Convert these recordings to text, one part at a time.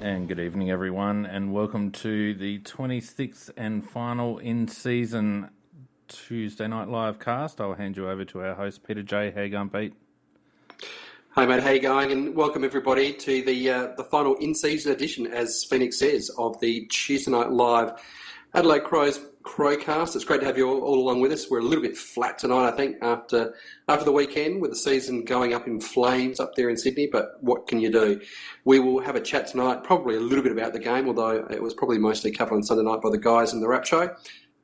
And good evening, everyone, and welcome to the 26th and final in-season Tuesday Night Live cast. I'll hand you over to our host, Peter J. How you going, Pete? Hi, mate. How you going? And welcome, everybody, to the final in-season edition, as Phoenix says, of the Tuesday Night Live Adelaide Crows Crowcast. It's great to have you all along with us. We're a little bit flat tonight, I think, after the weekend, with the season going up in flames up there in Sydney, but what can you do? We will have a chat tonight, probably a little bit about the game, although it was probably mostly covered on Sunday night by the guys in the Rap Show.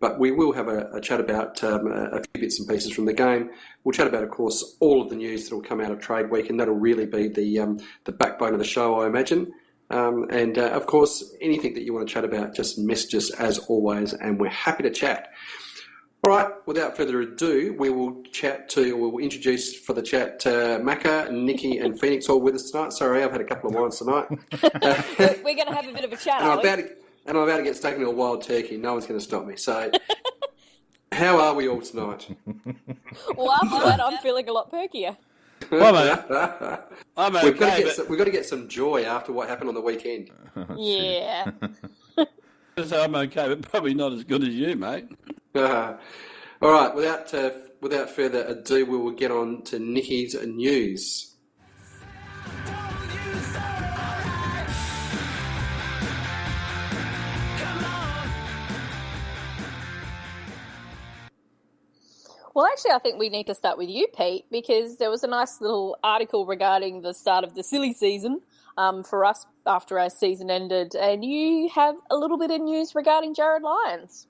But we will have a chat about a few bits and pieces from the game. We'll chat about, of course, all of the news that will come out of trade week, and that'll really be the backbone of the show, I imagine. Of course, anything that you want to chat about, just message us as always, and we're happy to chat. All right, without further ado, we'll introduce for the chat Macca, Nikki and Phoenix all with us tonight. Sorry, I've had a couple of wines tonight. We're going to have a bit of a chat, I'm about to get stuck into a wild turkey. No one's going to stop me. So, how are we all tonight? Well, after that, I'm feeling a lot perkier. I'm okay, we've got to get some joy after what happened on the weekend. Yeah. So I'm okay, but probably not as good as you, mate. All right, without further ado, we will get on to Nikki's news. Well, actually, I think we need to start with you, Pete, because there was a nice little article regarding the start of the silly season for us after our season ended, and you have a little bit of news regarding Jared Lyons.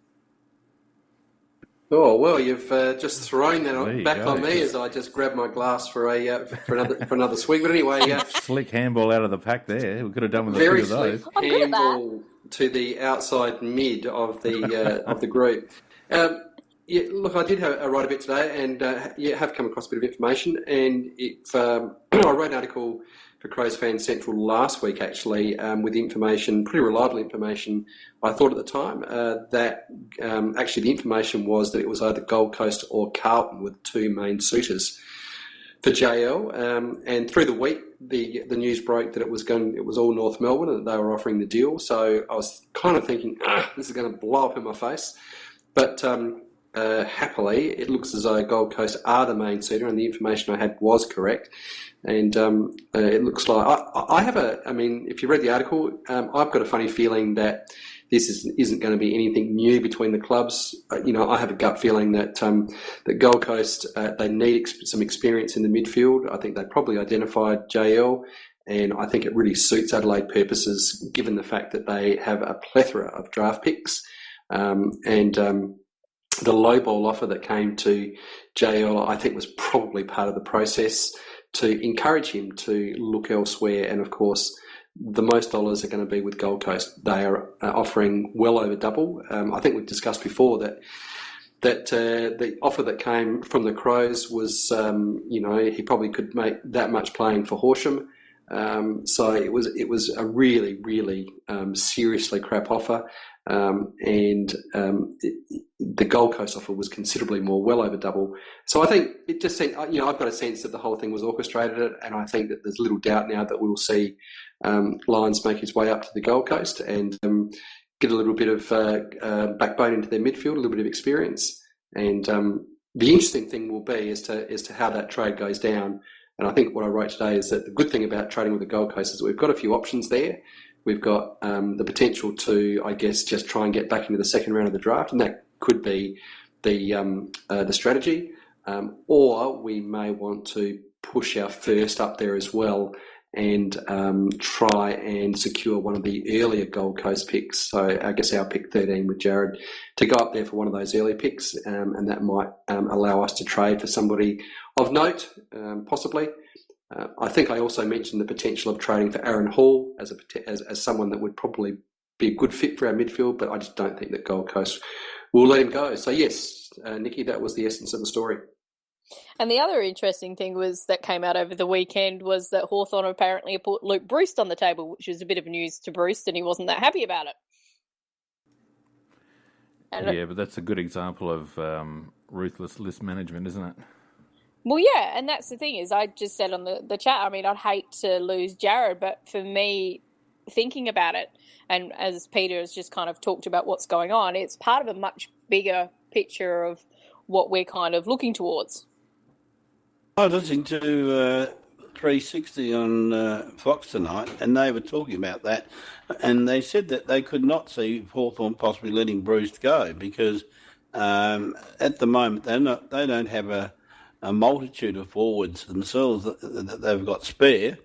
Oh, well, you've just thrown that back on me as I just grabbed my glass for another swig. But anyway, slick handball out of the pack there. We could have done with very a few of those. Slick handball to the outside mid of the group. Yeah, look, I did write a bit today, and have come across a bit of information. And I wrote an article for Crows Fan Central last week, actually, with information, pretty reliable information. I thought at the time that actually the information was that it was either Gold Coast or Carlton with two main suitors for JL. And through the week, the news broke that it was all North Melbourne and that they were offering the deal. So I was kind of thinking, this is going to blow up in my face, but. Happily, it looks as though Gold Coast are the main suitor, and the information I had was correct. And it looks like if you read the article, I've got a funny feeling that this isn't going to be anything new between the clubs. I have a gut feeling that that Gold Coast they need some experience in the midfield. I think they probably identified JL, and I think it really suits Adelaide purposes, given the fact that they have a plethora of draft picks the low ball offer that came to JL, I think, was probably part of the process to encourage him to look elsewhere. And of course, the most dollars are going to be with Gold Coast. They are offering well over double. I think we've discussed before that the offer that came from the Crows was, he probably could make that much playing for Horsham. So it was a really, really seriously crap offer. The Gold Coast offer was considerably more, well over double. So I think it just seemed, I've got a sense that the whole thing was orchestrated, and I think that there's little doubt now that we'll see Lyons make his way up to the Gold Coast and get a little bit of backbone into their midfield, a little bit of experience. And the interesting thing will be as to how that trade goes down. And I think what I wrote today is that the good thing about trading with the Gold Coast is that we've got a few options there. We've got the potential to, I guess, just try and get back into the second round of the draft, and that could be the strategy. Or we may want to push our first up there as well and try and secure one of the earlier Gold Coast picks. So I guess our pick 13 with Jared to go up there for one of those early picks, and that might allow us to trade for somebody of note, possibly. I think I also mentioned the potential of trading for Aaron Hall as someone that would probably be a good fit for our midfield, but I just don't think that Gold Coast will let him go. So yes, Nikki, that was the essence of the story. And the other interesting thing that came out over the weekend was that Hawthorn apparently put Luke Breust on the table, which was a bit of news to Breust, and he wasn't that happy about it. But that's a good example of ruthless list management, isn't it? Well, yeah, and that's the thing is I just said on the chat, I mean, I'd hate to lose Jared, but for me, thinking about it, and as Peter has just kind of talked about what's going on, it's part of a much bigger picture of what we're kind of looking towards. I was listening to 360 on Fox tonight, and they were talking about that, and they said that they could not see Hawthorn possibly letting Bruce go because at the moment they don't have a multitude of forwards themselves that they've got spare,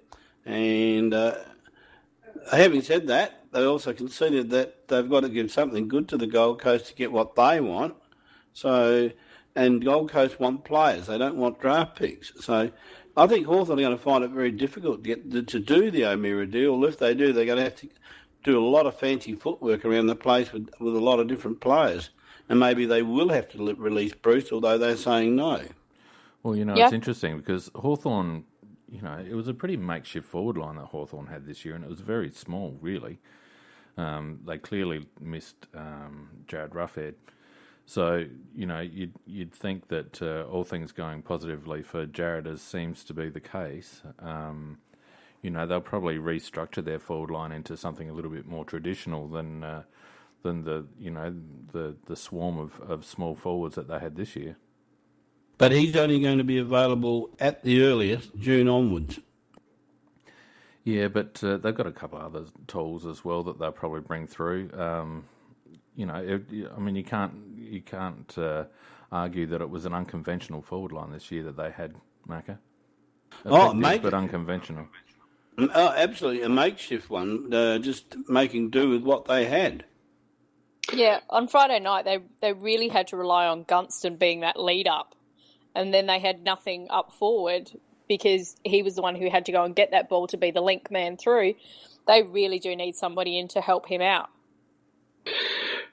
and having said that, they also conceded that they've got to give something good to the Gold Coast to get what they want. So, and Gold Coast want players; they don't want draft picks. So, I think Hawthorn are going to find it very difficult to do the O'Meara deal. If they do, they're going to have to do a lot of fancy footwork around the place with a lot of different players, and maybe they will have to release Bruce, although they're saying no. Well, it's interesting because Hawthorn, it was a pretty makeshift forward line that Hawthorn had this year, and it was very small, really. They clearly missed Jared Ruffhead. So, you'd think that all things going positively for Jared, as seems to be the case, they'll probably restructure their forward line into something a little bit more traditional than the swarm of small forwards that they had this year. But he's only going to be available at the earliest June onwards. Yeah, but they've got a couple of other tools as well that they'll probably bring through. You can't argue that it was an unconventional forward line this year that they had, Macca. But unconventional. Oh, absolutely, a makeshift one, just making do with what they had. Yeah, on Friday night they really had to rely on Gunston being that lead up, and then they had nothing up forward because he was the one who had to go and get that ball to be the link man through. They really do need somebody in to help him out.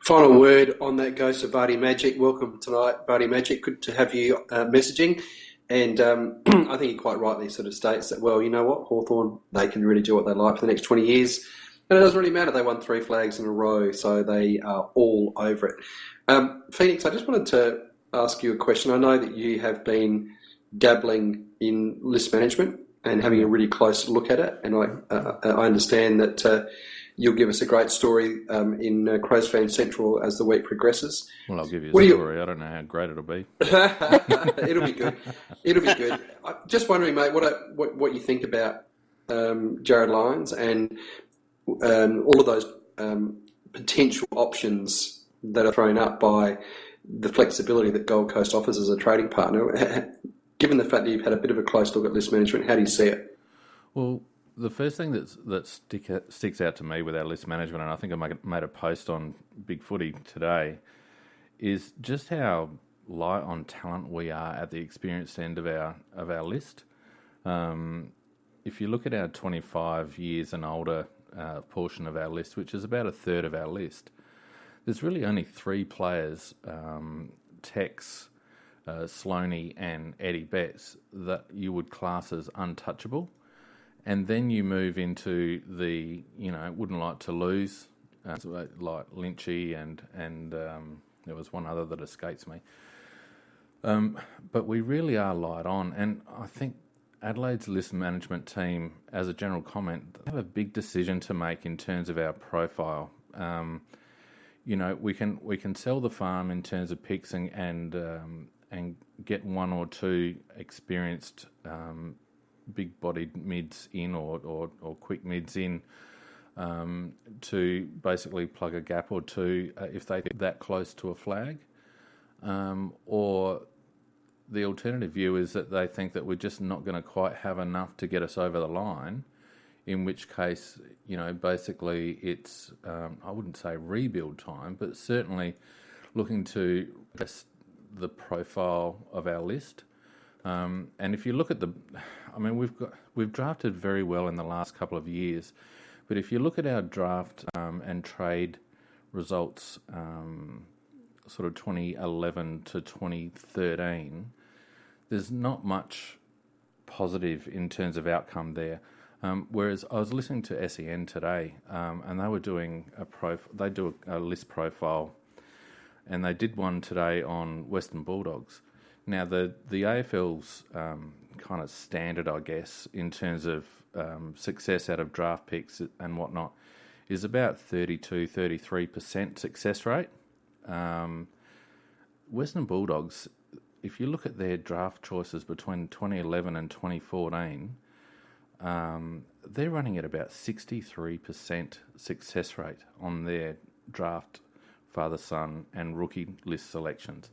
Final word on that goes to Barty Magic. Welcome tonight, Barty Magic. Good to have you messaging. And I think he quite rightly sort of states that, well, you know what, Hawthorn, they can really do what they like for the next 20 years. And it doesn't really matter. They won 3 flags in a row, so they are all over it. Phoenix, I just wanted to ask you a question. I know that you have been dabbling in list management and having a really close look at it, and I understand that you'll give us a great story in Crows Fan Central as the week progresses. Well, I'll give you a story. I don't know how great it'll be. It'll be good. It'll be good. I'm just wondering, mate, what you think about Jared Lyons and all of those potential options that are thrown up by the flexibility that Gold Coast offers as a trading partner. Given the fact that you've had a bit of a close look at list management, how do you see it? Well, the first thing that sticks out to me with our list management, and I think I made a post on Big Footy today, is just how light on talent we are at the experienced end of our list. If you look at our 25 years and older portion of our list, which is about a third of our list, there's really only 3 players, Tex, Sloaney and Eddie Betts, that you would class as untouchable. And then you move into the, wouldn't like to lose, like Lynchy and there was one other that escapes me. But we really are light on. And I think Adelaide's list management team, as a general comment, they have a big decision to make in terms of our profile. We can sell the farm in terms of picks and get 1 or 2 experienced big-bodied mids in or quick mids in to basically plug a gap or 2 if they get that close to a flag. Or the alternative view is that they think that we're just not going to quite have enough to get us over the line, in which case, basically it's, I wouldn't say rebuild time, but certainly looking to the profile of our list. And if you look at we've drafted very well in the last couple of years, but if you look at our draft and trade results, sort of 2011 to 2013, there's not much positive in terms of outcome there. Whereas I was listening to SEN today, and they were doing they do a list profile, and they did one today on Western Bulldogs. Now, the AFL's kind of standard, I guess, in terms of success out of draft picks and whatnot is about 32-33% success rate. Western Bulldogs, if you look at their draft choices between 2011 and 2014, they're running at about 63% success rate on their draft father-son and rookie list selections.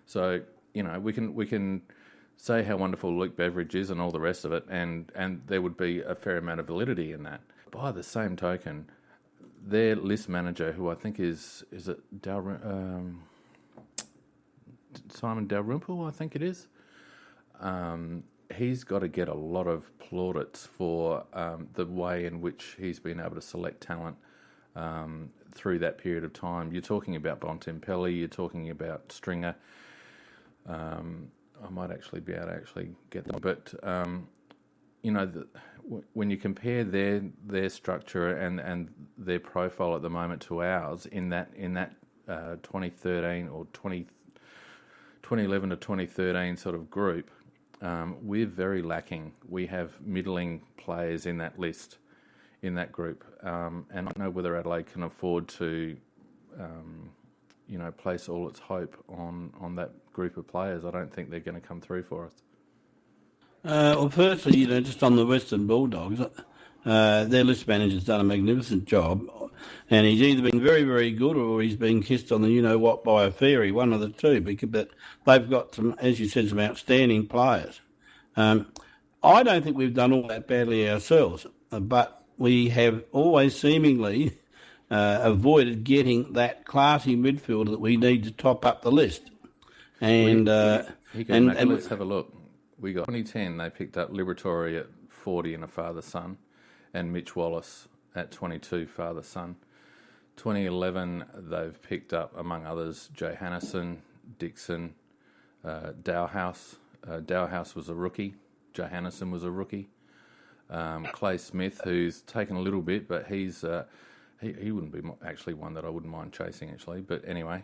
So, we can say how wonderful Luke Beveridge is and all the rest of it, and there would be a fair amount of validity in that. By the same token, their list manager, who I think is it Simon Dalrymple, I think it is, he's got to get a lot of plaudits for the way in which he's been able to select talent through that period of time. You're talking about Bontempelli, you're talking about Stringer. I might actually be able to get them, but when you compare their structure and their profile at the moment to ours in that 2013 or 2011 to 2013 sort of group, we're very lacking. We have middling players in that list, in that group, and I don't know whether Adelaide can afford to, place all its hope on that group of players. I don't think they're going to come through for us. Well, firstly, just on the Western Bulldogs, their list manager's done a magnificent job, and he's either been very, very good or he's been kissed on the you-know-what by a fairy, one of the two, but they've got some, as you said, some outstanding players. I don't think we've done all that badly ourselves, but we have always seemingly avoided getting that classy midfielder that we need to top up the list. And let's have a look. We got 2010. They picked up Liberatore at 40 and a father-son, and Mitch Wallace at 22 father-son. 2011, they've picked up, among others, Jay Hannison, Dixon, Dowhouse. Dowhouse was a rookie. Jay Hannison was a rookie. Clay Smith, who's taken a little bit, but he's he wouldn't be actually one that I wouldn't mind chasing, actually. But anyway,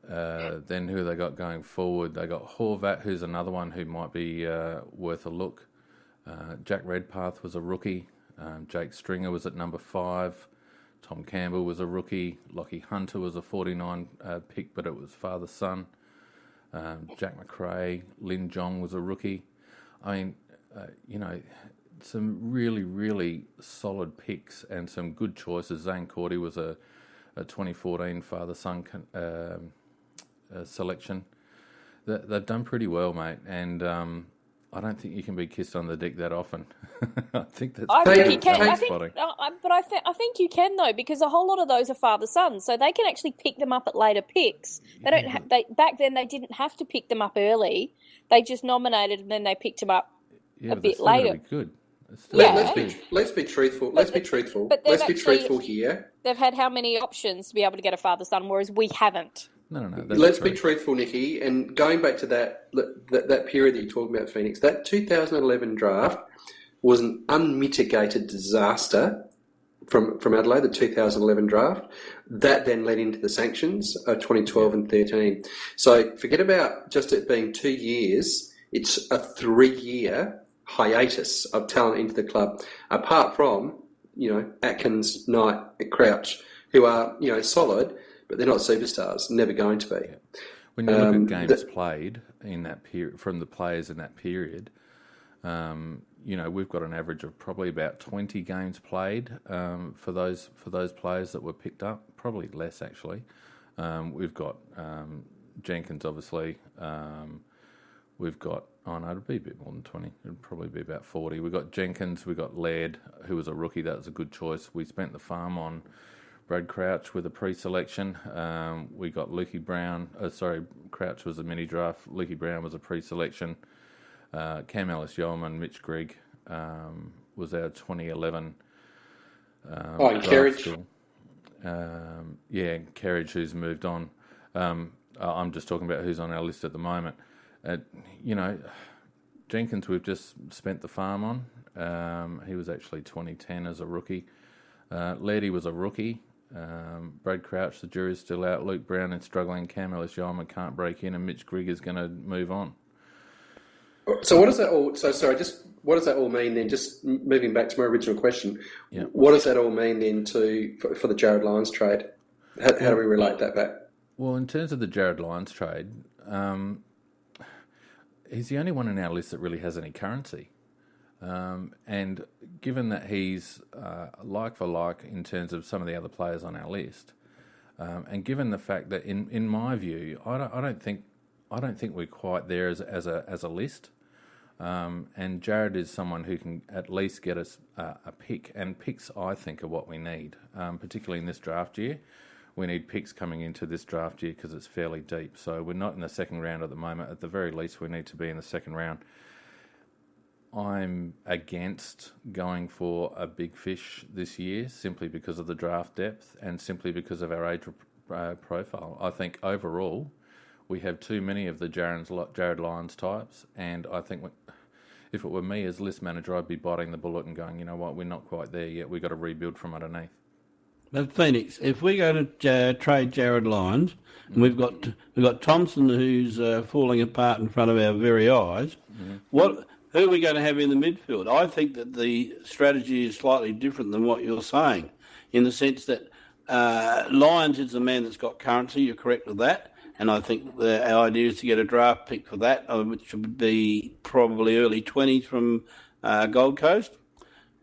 then who they got going forward? They got Horvat, who's another one who might be worth a look. Jack Redpath was a rookie. Jake Stringer was at number 5. Tom Campbell was a rookie. Lockie Hunter was a 49 pick, but it was father-son. Jack McRae. Lin Jong was a rookie. I mean, some really, really solid picks and some good choices. Zane Cordy was a 2014 father-son selection. They've done pretty well, mate, and I don't think you can be kissed on the dick that often. I think that's I think you can. I think you can though, because a whole lot of those are father sons, so they can actually pick them up at later picks. They don't. Back then they didn't have to pick them up early. They just nominated and then they picked them up a bit later. Be good. Let's be truthful. Let's be truthful here. They've had how many options to be able to get a father son, whereas we haven't. No. Let's be truthful, Nikki. And going back to that period that you're talking about, Phoenix, that 2011 draft was an unmitigated disaster from Adelaide, the 2011 draft. That then led into the sanctions of 2012 and 13. So forget about just it being 2 years. It's a 3-year hiatus of talent into the club, apart from, Atkins, Knight, and Crouch, who are, solid, but they're not superstars, never going to be. Yeah. When you look at games played in that period, from the players in that period, we've got an average of probably about 20 games played for those players that were picked up, probably less actually. We've got Jenkins, obviously. We've got, it'd be a bit more than 20. It'd probably be about 40. We've got Jenkins, we've got Laird, who was a rookie. That was a good choice. We spent the farm on Brad Crouch with a pre-selection. We got Lukey Brown. Crouch was a mini draft. Lukey Brown was a pre-selection. Cam Ellis-Yeoman, Mitch Grigg was our 2011. And Kerridge. Kerridge, who's moved on. I'm just talking about who's on our list at the moment. Jenkins, we've just spent the farm on. He was actually 2010 as a rookie. Lairdy was a rookie. Brad Crouch, the jury's still out. Luke Brown is struggling. Cam Ellis-Yeoman can't break in, and Mitch Grigg is going to move on. So what does that all... So, sorry, just what does that all mean then? Just moving back to my original question, Yeah. what does that all mean then for the Jared Lyons trade? How do we relate that back? Well, in terms of the Jared Lyons trade, he's the only one in our list that really has any currency. And given that he's like for like in terms of some of the other players on our list, and given the fact that in my view, I don't think we're quite there as a list. And Jared is someone who can at least get us a pick, and picks I think are what we need, particularly in this draft year. We need picks coming into this draft year because it's fairly deep. So we're not in the second round at the moment. At the very least, we need to be in the second round. I'm against going for a big fish this year simply because of the draft depth and simply because of our age profile. I think overall we have too many of the Jared Lyons types, and I think if it were me as list manager, I'd be biting the bullet and going, you know what, we're not quite there yet. We've got to rebuild from underneath. But Phoenix, if we go to trade Jared Lyons, and we've got Thompson who's falling apart in front of our very eyes, who are we going to have in the midfield? I think that the strategy is slightly different than what you're saying, in the sense that Lyons is the man that's got currency. You're correct with that. And I think our idea is to get a draft pick for that, which would be probably early 20s from Gold Coast.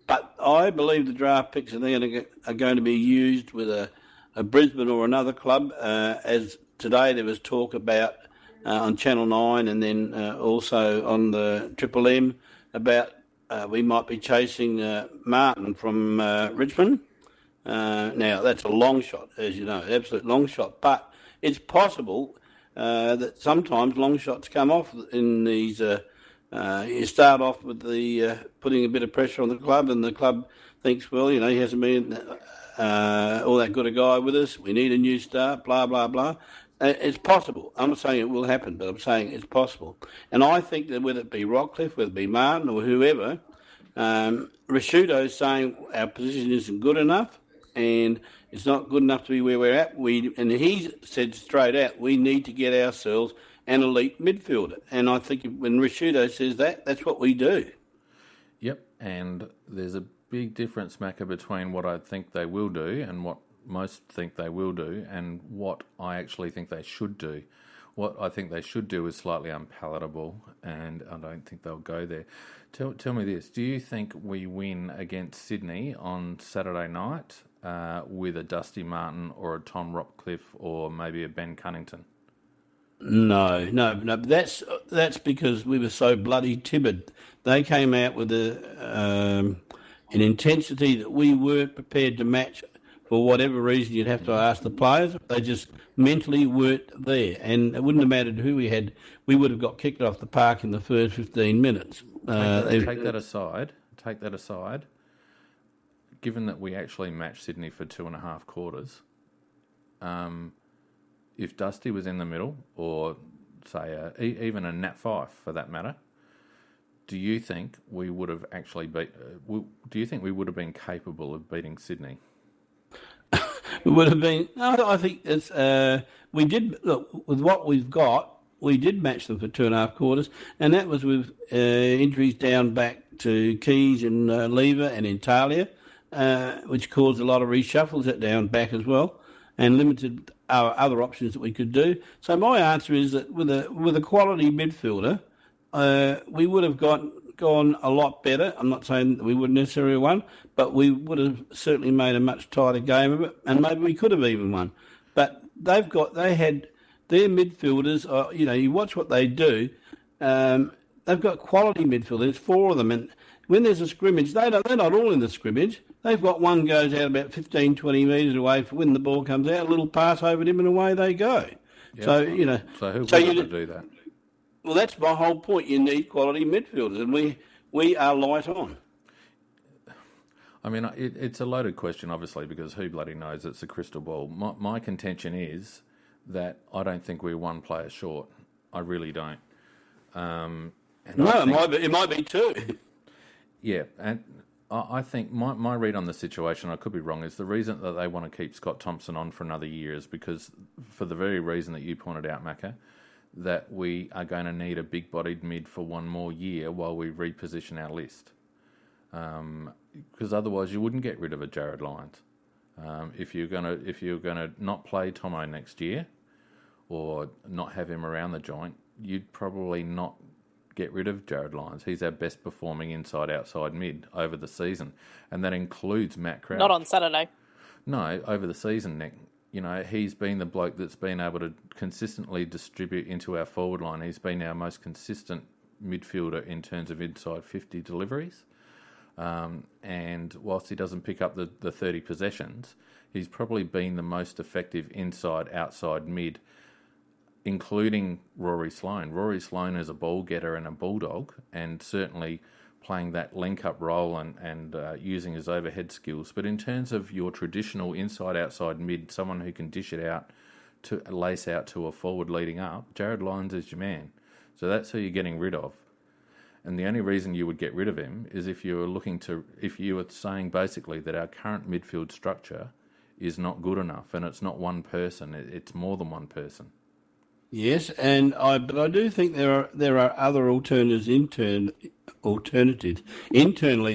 But I believe the draft picks are going to be used with a Brisbane or another club. As today there was talk about on Channel 9 and then also on the Triple M about we might be chasing Martin from Richmond. Now, that's a long shot, as you know, absolute long shot. But it's possible that sometimes long shots come off in these. You start off with the putting a bit of pressure on the club, and the club thinks, well, you know, he hasn't been all that good a guy with us. We need a new start, blah, blah, blah. It's possible. I'm not saying it will happen, but I'm saying it's possible. And I think that whether it be Rockcliffe, whether it be Martin or whoever, Rashudo's saying our position isn't good enough and it's not good enough to be where we're at. And he's said straight out, we need to get ourselves an elite midfielder. And I think when Rashudo says that, that's what we do. Yep, and there's a big difference, Macca, between what I think they will do and what most think they will do and what I actually think they should do. What I think they should do is slightly unpalatable, and I don't think they'll go there. Tell me this, do you think we win against Sydney on Saturday night with a Dusty Martin or a Tom Rockcliffe or maybe a Ben Cunnington? No. But that's because we were so bloody timid. They came out with an intensity that we weren't prepared to match. For whatever reason, you'd have to ask the players. They just mentally weren't there. And it wouldn't have mattered who we had. We would have got kicked off the park in the first 15 minutes. Take that aside. Given that we actually matched Sydney for 2.5 quarters, if Dusty was in the middle, or say even a Nat Fyfe for that matter, do you think we would have actually do you think we would have been capable of beating Sydney? It would have been. No, I think it's. We did look with what we've got. We did match them for 2.5 quarters, and that was with injuries down back to Keys and Lever and Italia, which caused a lot of reshuffles at down back as well, and limited our other options that we could do. So my answer is that with a quality midfielder, we would have gone a lot better. I'm not saying that we wouldn't necessarily have won, but we would have certainly made a much tighter game of it, and maybe we could have even won. But they had their midfielders. You watch what they do. They've got quality midfielders, 4 of them, and when there's a scrimmage, they're not all in the scrimmage. They've got one goes out about 15, 20 metres away for when the ball comes out, a little pass over to him and away they go. Yep. So, you know. So who would do that? Well, that's my whole point. You need quality midfielders, and we are light on. I mean, it's a loaded question, obviously, because who bloody knows? It's a crystal ball. My contention is that I don't think we're one player short. I really don't. It might be 2. Yeah, and I think my read on the situation, I could be wrong, is the reason that they want to keep Scott Thompson on for another year is because, for the very reason that you pointed out, Macca, that we are going to need a big-bodied mid for one more year while we reposition our list. Because otherwise you wouldn't get rid of a Jared Lyons. If you're gonna not play Tomo next year or not have him around the joint, you'd probably not get rid of Jared Lyons. He's our best performing inside-outside mid over the season, and that includes Matt Crouch. Not on Saturday. No, over the season, Nick. You know, he's been the bloke that's been able to consistently distribute into our forward line. He's been our most consistent midfielder in terms of inside 50 deliveries. And whilst he doesn't pick up the 30 possessions, he's probably been the most effective inside-outside mid, including Rory Sloane. Rory Sloane is a ball getter and a bulldog, and certainly playing that link-up role and using his overhead skills. But in terms of your traditional inside-outside mid, someone who can dish it out, to lace out to a forward leading up, Jared Lyons is your man. So that's who you're getting rid of. And the only reason you would get rid of him is if you were saying basically that our current midfield structure is not good enough, and it's not one person, it's more than one person. Yes, but I do think there are other alternatives internally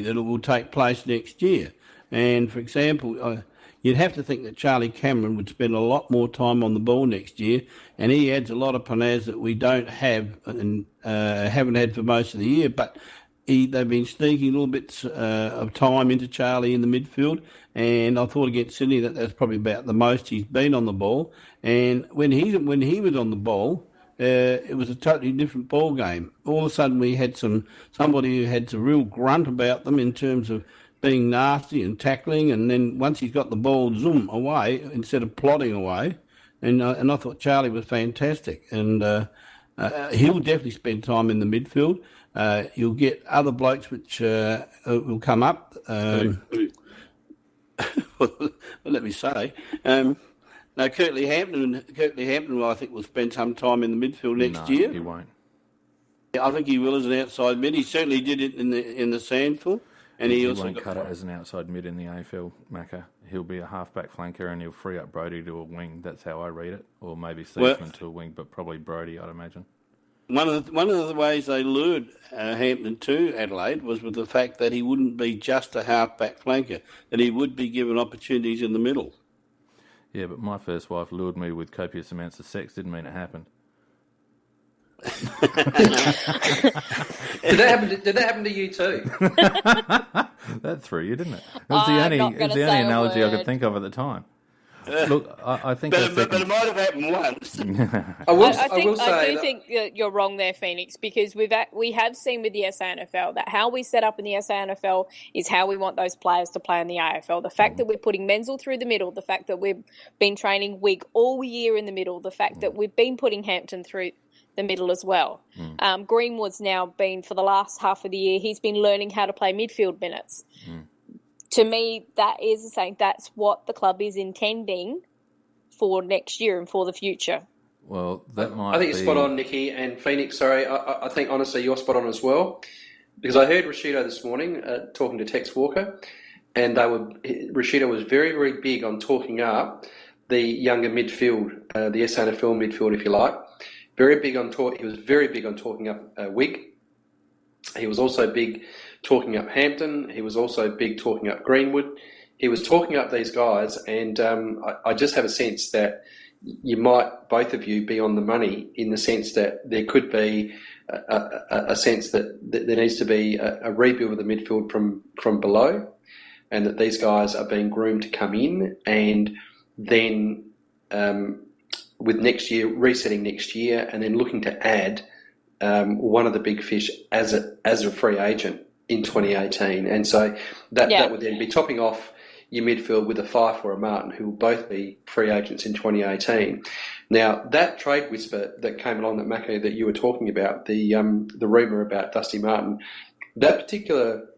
that will take place next year. And for example, you'd have to think that Charlie Cameron would spend a lot more time on the ball next year, and he adds a lot of panaz that we don't have and haven't had for most of the year. But they've been sneaking little bits of time into Charlie in the midfield, and I thought against Sydney that's probably about the most he's been on the ball. And when he was on the ball, it was a totally different ball game. All of a sudden, we had somebody who had some real grunt about them in terms of being nasty and tackling, and then once he's got the ball, zoom away instead of plodding away. And I thought Charlie was fantastic, and he'll definitely spend time in the midfield. You'll get other blokes which will come up. Well, let me say. No, Curtly Hampton, I think, will spend some time in the midfield next year. No, he won't. I think he will as an outside mid. He certainly did it in the Sandful. And he also won't cut it as an outside mid in the AFL, Macca. He'll be a halfback flanker and he'll free up Brodie to a wing. That's how I read it. Or maybe Seaman to a wing, but probably Brodie, I'd imagine. One of the ways they lured Hampton to Adelaide was with the fact that he wouldn't be just a halfback flanker, that he would be given opportunities in the middle. Yeah, but my first wife lured me with copious amounts of sex. Didn't mean it happened. Did that happen to you too? That threw you, didn't it? It was the only analogy I could think of at the time. Look, I think but it might have happened once. I do think that you're wrong there, Phoenix, because we have seen with the SANFL that how we set up in the SANFL is how we want those players to play in the AFL. The fact that we're putting Menzel through the middle, the fact that we've been training Wig all year in the middle, the fact that we've been putting Hampton through the middle as well. Greenwood's now been, for the last half of the year, he's been learning how to play midfield minutes. To me, that is saying that's what the club is intending for next year and for the future. Well, I think you're spot on, Nikki, and Phoenix. Sorry, I think honestly you're spot on as well, because I heard Rashido this morning talking to Tex Walker, and Rashido was very, very big on talking up the younger midfield, the SANFL midfield, if you like. He was very big on talking up Wig. He was also big talking up Hampton. He was also big talking up Greenwood. He was talking up these guys, and I just have a sense that you might, both of you, be on the money in the sense that there could be a sense that there needs to be a rebuild of the midfield from below, and that these guys are being groomed to come in, and then with next year, resetting next year, and then looking to add one of the big fish as a free agent in 2018. And so that would then be topping off your midfield with a Fife or a Martin, who will both be free agents in 2018. Now, that trade whisper that came along that Macca, that you were talking about, the rumour about Dusty Martin, that particular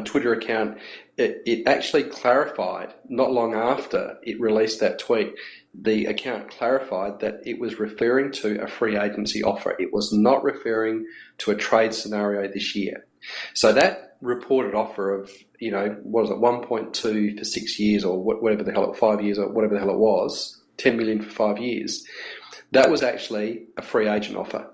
Twitter account, it actually clarified, not long after it released that tweet, the account clarified that it was referring to a free agency offer. It was not referring to a trade scenario this year. So that reported offer of, 1.2 for 6 years or whatever the hell, 5 years or whatever the hell it was, 10 million for 5 years, that was actually a free agent offer.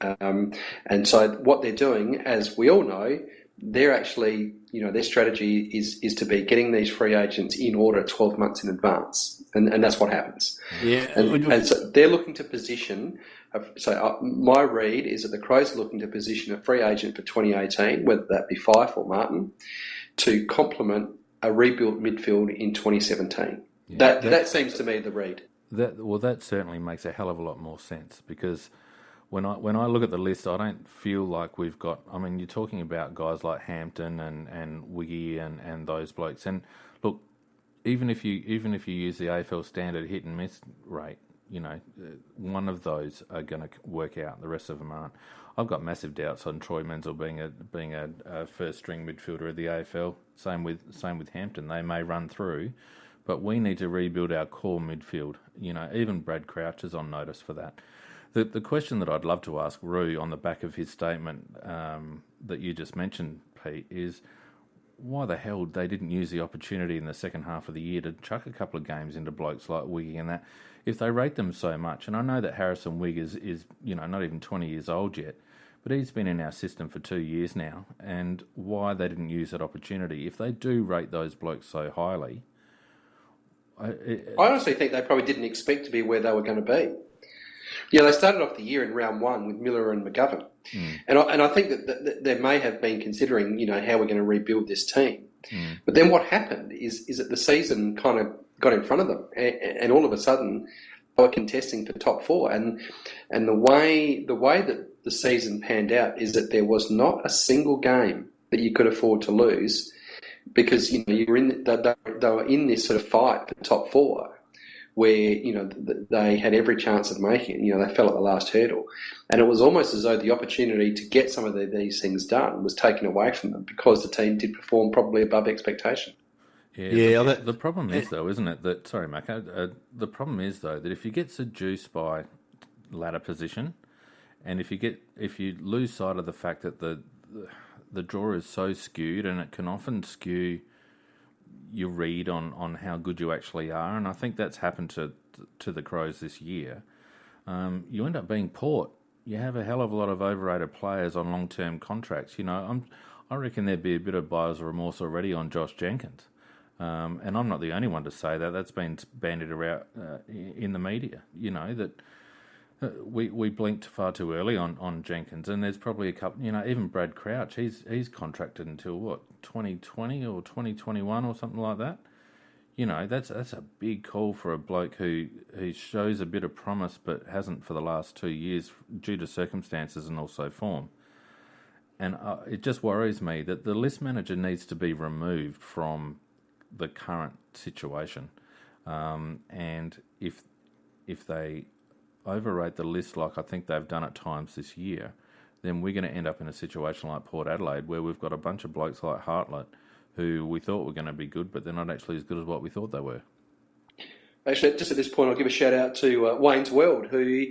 And so what they're doing, as we all know, they're actually, their strategy is to be getting these free agents in order 12 months in advance. And that's what happens. Yeah. And so they're looking to position. My read is that the Crows are looking to position a free agent for 2018, whether that be Fife or Martin, to complement a rebuilt midfield in 2017. Yeah, that seems to me the read. That certainly makes a hell of a lot more sense, because when I look at the list, I don't feel like we've got. I mean, you're talking about guys like Hampton and Wiggy and those blokes. And look, even if you use the AFL standard hit and miss rate, one of those are going to work out. The rest of them aren't. I've got massive doubts on Troy Menzel being a first string midfielder of the AFL. Same with Hampton. They may run through, but we need to rebuild our core midfield. Even Brad Crouch is on notice for that. The question that I'd love to ask Roo on the back of his statement that you just mentioned, Pete, is why the hell they didn't use the opportunity in the second half of the year to chuck a couple of games into blokes like Wiggy and that. If they rate them so much, and I know that Harrison Wigg is not even 20 years old yet, but he's been in our system for 2 years now, and why they didn't use that opportunity. If they do rate those blokes so highly... I honestly think they probably didn't expect to be where they were going to be. They started off the year in round one with Miller and McGovern. And I think that they may have been considering, how we're going to rebuild this team. But then what happened is that the season kind of got in front of them, and all of a sudden they were contesting for top four. And the way that the season panned out is that there was not a single game that you could afford to lose, because you were they were in this sort of fight for top four, where they had every chance of making it. They fell at the last hurdle, and it was almost as though the opportunity to get some of these things done was taken away from them because the team did perform probably above expectation. The problem is though, isn't it, that sorry, Mac. The problem is though that if you get seduced by ladder position, and if you lose sight of the fact that the draw is so skewed, and it can often skew your read on how good you actually are, and I think that's happened to the Crows this year. You end up being Port. You have a hell of a lot of overrated players on long-term contracts. I reckon there'd be a bit of buyer's remorse already on Josh Jenkins, and I'm not the only one to say that. That's been bandied around in the media. That we blinked far too early on Jenkins, and there's probably a couple. Even Brad Crouch, he's contracted until what, 2020 or 2021 or something like that. That's a big call for a bloke who shows a bit of promise but hasn't for the last 2 years due to circumstances and also form. And it just worries me that the list manager needs to be removed from the current situation. And if they overrate the list like I think they've done at times this year, then we're going to end up in a situation like Port Adelaide, where we've got a bunch of blokes like Hartlett who we thought were going to be good, but they're not actually as good as what we thought they were. Actually, just at this point, I'll give a shout out to Wayne's World, who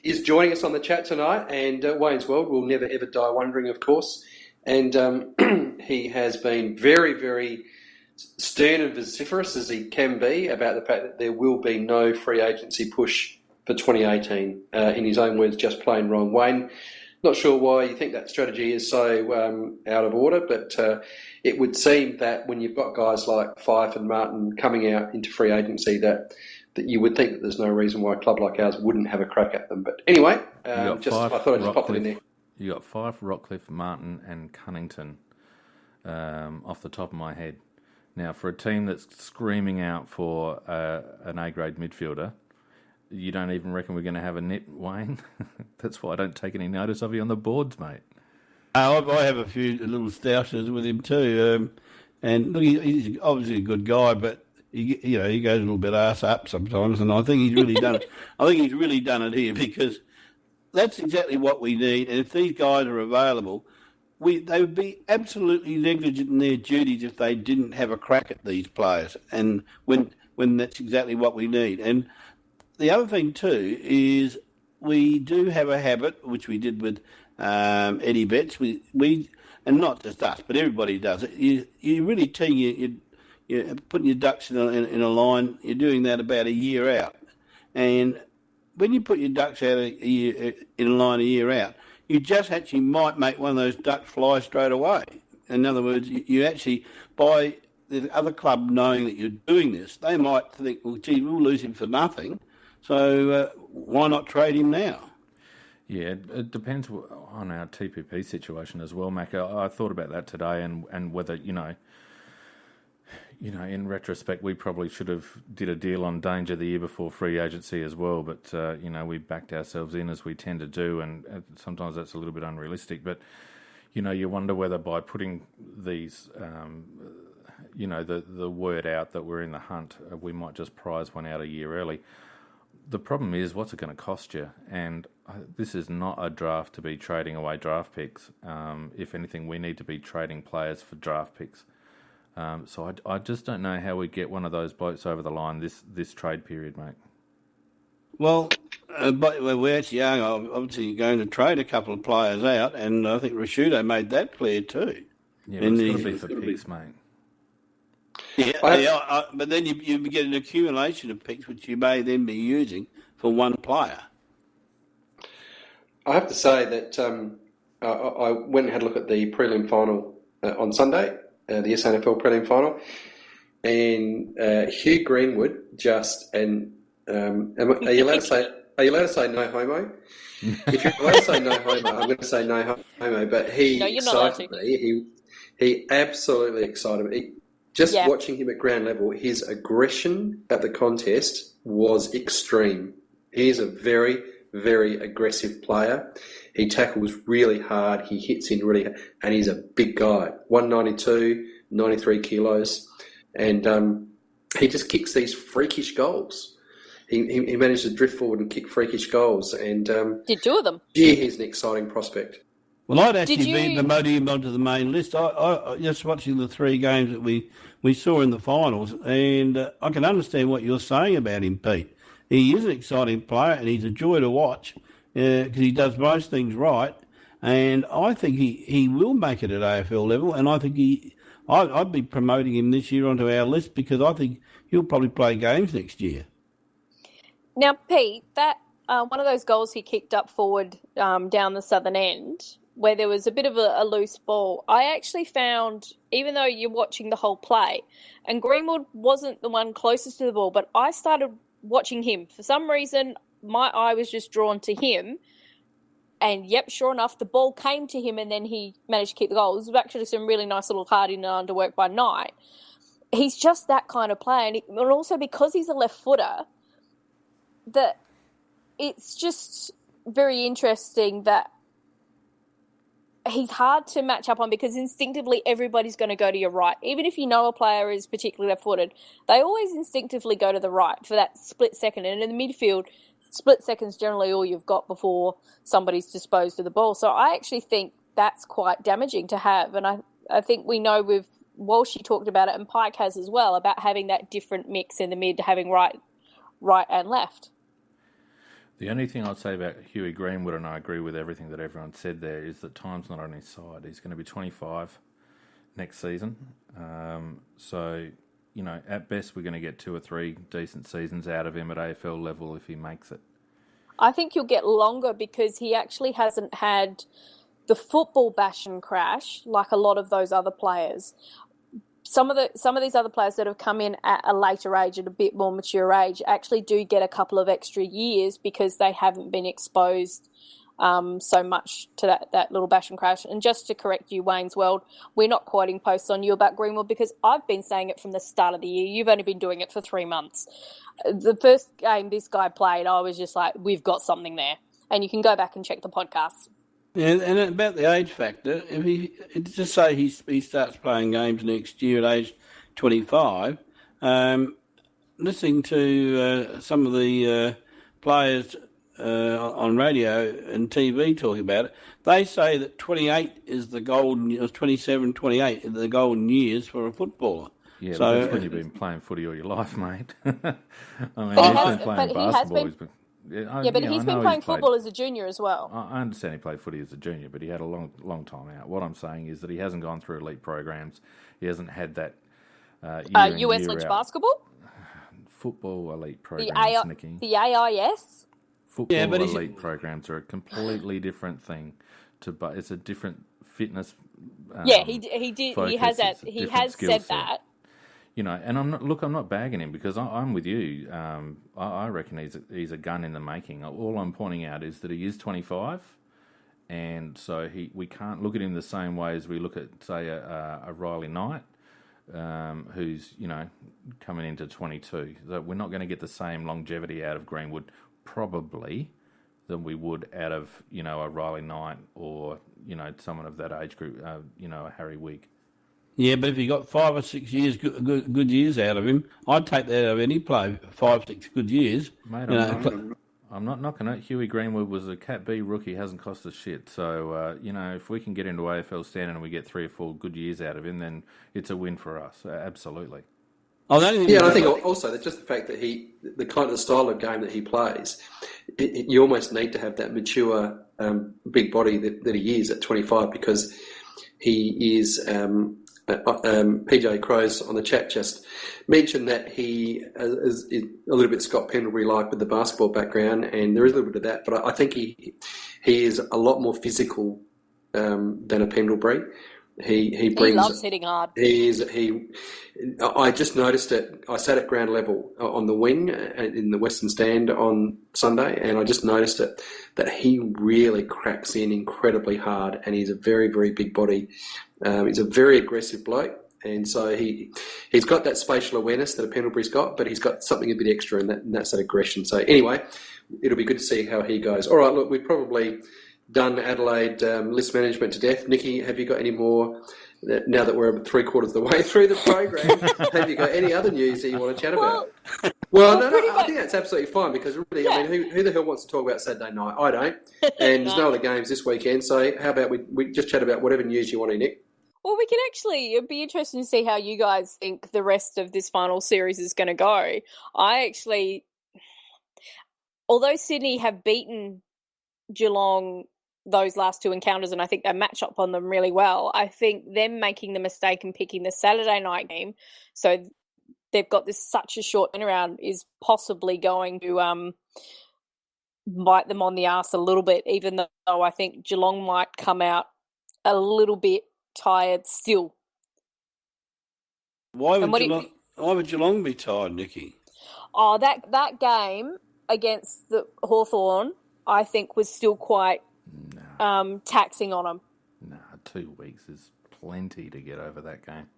is joining us on the chat tonight. And Wayne's World will never ever die wondering, of course. And he has been very, very stern and vociferous as he can be about the fact that there will be no free agency push for 2018. In his own words, just plain wrong. Wayne, not sure why you think that strategy is so out of order, but it would seem that when you've got guys like Fife and Martin coming out into free agency, that you would think that there's no reason why a club like ours wouldn't have a crack at them. But anyway, I thought I'd just pop it in there. You got Fife, Rockcliffe, Martin and Cunnington off the top of my head. Now, for a team that's screaming out for an A-grade midfielder, you don't even reckon we're going to have a net, Wayne? That's why I don't take any notice of you on the boards, mate. I have a few little stoushes with him too. And look, he's obviously a good guy, but he goes a little bit arse up sometimes, and I think he's really done it. I think he's really done it here, because that's exactly what we need. And if these guys are available, they would be absolutely negligent in their duties if they didn't have a crack at these players. And when that's exactly what we need. And the other thing too is we do have a habit, which we did with Eddie Betts. We and not just us, but everybody does it. You really you're putting your ducks in a line. You're doing that about a year out, and when you put your ducks out a year, in a line a year out, you just actually might make one of those ducks fly straight away. In other words, you actually, by the other club knowing that you're doing this, they might think, well, gee, we'll lose him for nothing, so why not trade him now? Yeah, it depends on our TPP situation as well, Mac. I thought about that today, and whether in retrospect, we probably should have did a deal on Danger the year before free agency as well. But we backed ourselves in as we tend to do, and sometimes that's a little bit unrealistic. But you wonder whether by putting these, the word out that we're in the hunt, we might just prize one out a year early. The problem is, what's it going to cost you? And this is not a draft to be trading away draft picks. If anything, we need to be trading players for draft picks. So I just don't know how we get one of those blokes over the line this trade period, mate. Well, but we actually are obviously going to trade a couple of players out, and I think Rashudo made that clear too. Yeah, but it's got to be for picks, mate. Yeah, but then you get an accumulation of picks which you may then be using for one player. I have to say that I went and had a look at the prelim final on Sunday, the SNFL prelim final, and Hugh Greenwood are you allowed to say? Are you allowed to say no homo? If you're allowed to say no homo, I'm going to say no homo. But he excited me. He absolutely excited me. Watching him at ground level, his aggression at the contest was extreme. He is a very, very aggressive player. He tackles really hard. He hits in really hard, and he's a big guy, 192, 93 kilos, and he just kicks these freakish goals. He managed to drift forward and kick freakish goals, and did two of them. Yeah, he's an exciting prospect. Well, I'd actually been promoting him onto the main list. I just watching the three games that we saw in the finals, and I can understand what you're saying about him, Pete. He is an exciting player, and he's a joy to watch because he does most things right. And I think he will make it at AFL level, and I think I'd be promoting him this year onto our list because I think he'll probably play games next year. Now, Pete, that one of those goals he kicked up forward down the southern end, where there was a bit of a loose ball, I actually found, even though you're watching the whole play, and Greenwood wasn't the one closest to the ball, but I started watching him. For some reason, my eye was just drawn to him. And, yep, sure enough, the ball came to him and then he managed to keep the goal. It was actually some really nice little hard in and under work by Knight. He's just that kind of player. And also because he's a left footer, that it's just very interesting that he's hard to match up on because instinctively everybody's going to go to your right. Even if you know a player is particularly left-footed, they always instinctively go to the right for that split second. And in the midfield, split second's generally all you've got before somebody's disposed of the ball. So I actually think that's quite damaging to have. And I think we know Walshy talked about it and Pike has as well, about having that different mix in the mid, having right and left. The only thing I'd say about Huey Greenwood, and I agree with everything that everyone said there, is that time's not on his side. He's going to be 25 next season. So, at best we're going to get 2 or 3 decent seasons out of him at AFL level if he makes it. I think you'll get longer because he actually hasn't had the football bash and crash like a lot of those other players. Some of these other players that have come in at a later age, at a bit more mature age, actually do get a couple of extra years because they haven't been exposed so much to that little bash and crash. And just to correct you, Wayne's World, we're not quoting posts on you about Greenwood because I've been saying it from the start of the year. You've only been doing it for 3 months. The first game this guy played, I was just like, we've got something there. And you can go back and check the podcast. Yeah, and about the age factor, if he just say he starts playing games next year at age 25, listening to some of the players on radio and TV talking about it, they say that 28 is the golden years, 27, 28 are the golden years for a footballer. Yeah, so, but that's when you've been playing footy all your life, mate. I mean, he's been playing basketball. But he's been playing football as a junior as well. I understand he played footy as a junior, but he had a long time out. What I'm saying is that he hasn't gone through elite programs. He hasn't had that US Lynch basketball? Football elite programs, Nikki. The AIS? football elite programs are a completely different thing. But it's a different fitness. He did. Focus. He has that. It's a He different has skill said set. that. You know, and I'm not bagging him because I'm with you. I reckon he's a gun in the making. All I'm pointing out is that he is 25, and so we can't look at him the same way as we look at, say, a Riley Knight, who's coming into 22. So we're not going to get the same longevity out of Greenwood probably than we would out of a Riley Knight or someone of that age group. A Harry Wigg. Yeah, but if you got 5 or 6 years, good years out of him, I'd take that out of any play. 5, 6 good years, mate. I'm not knocking it. Huey Greenwood was a Cat B rookie, hasn't cost us shit. So if we can get into AFL standard and we get 3 or 4 good years out of him, then it's a win for us. Absolutely. And I think also that just the fact that the kind of style of game that he plays, you almost need to have that mature big body that he is at 25 because he is. PJ Crows on the chat just mentioned that he is a little bit Scott Pendlebury-like with the basketball background, and there is a little bit of that, but I think he is a lot more physical than a Pendlebury. He loves hitting hard. I just noticed it. I sat at ground level on the wing in the Western Stand on Sunday, and I just noticed it that he really cracks in incredibly hard, and he's a very, very big body. He's a very aggressive bloke, and so he's got that spatial awareness that a Pendlebury's got, but he's got something a bit extra, and that's that aggression. So anyway, it'll be good to see how he goes. All right, look, we've probably done Adelaide list management to death. Nikki, have you got any more, now that we're 3/4 of the way through the program, have you got any other news that you want to chat about? Well, no, I think that's absolutely fine because really, I mean, who the hell wants to talk about Saturday night? I don't. And there's no other games this weekend, so how about we just chat about whatever news you want to, Nick? Well, we can actually, it'd be interesting to see how you guys think the rest of this final series is going to go. Although Sydney have beaten Geelong those last 2 encounters, and I think they match up on them really well, I think them making the mistake and picking the Saturday night game, so they've got such a short turnaround, is possibly going to bite them on the arse a little bit, even though I think Geelong might come out a little bit tired still. Why would Geelong be tired, Nikki? Oh, that game against the Hawthorn, I think, was still quite taxing on them. No, 2 weeks is plenty to get over that game.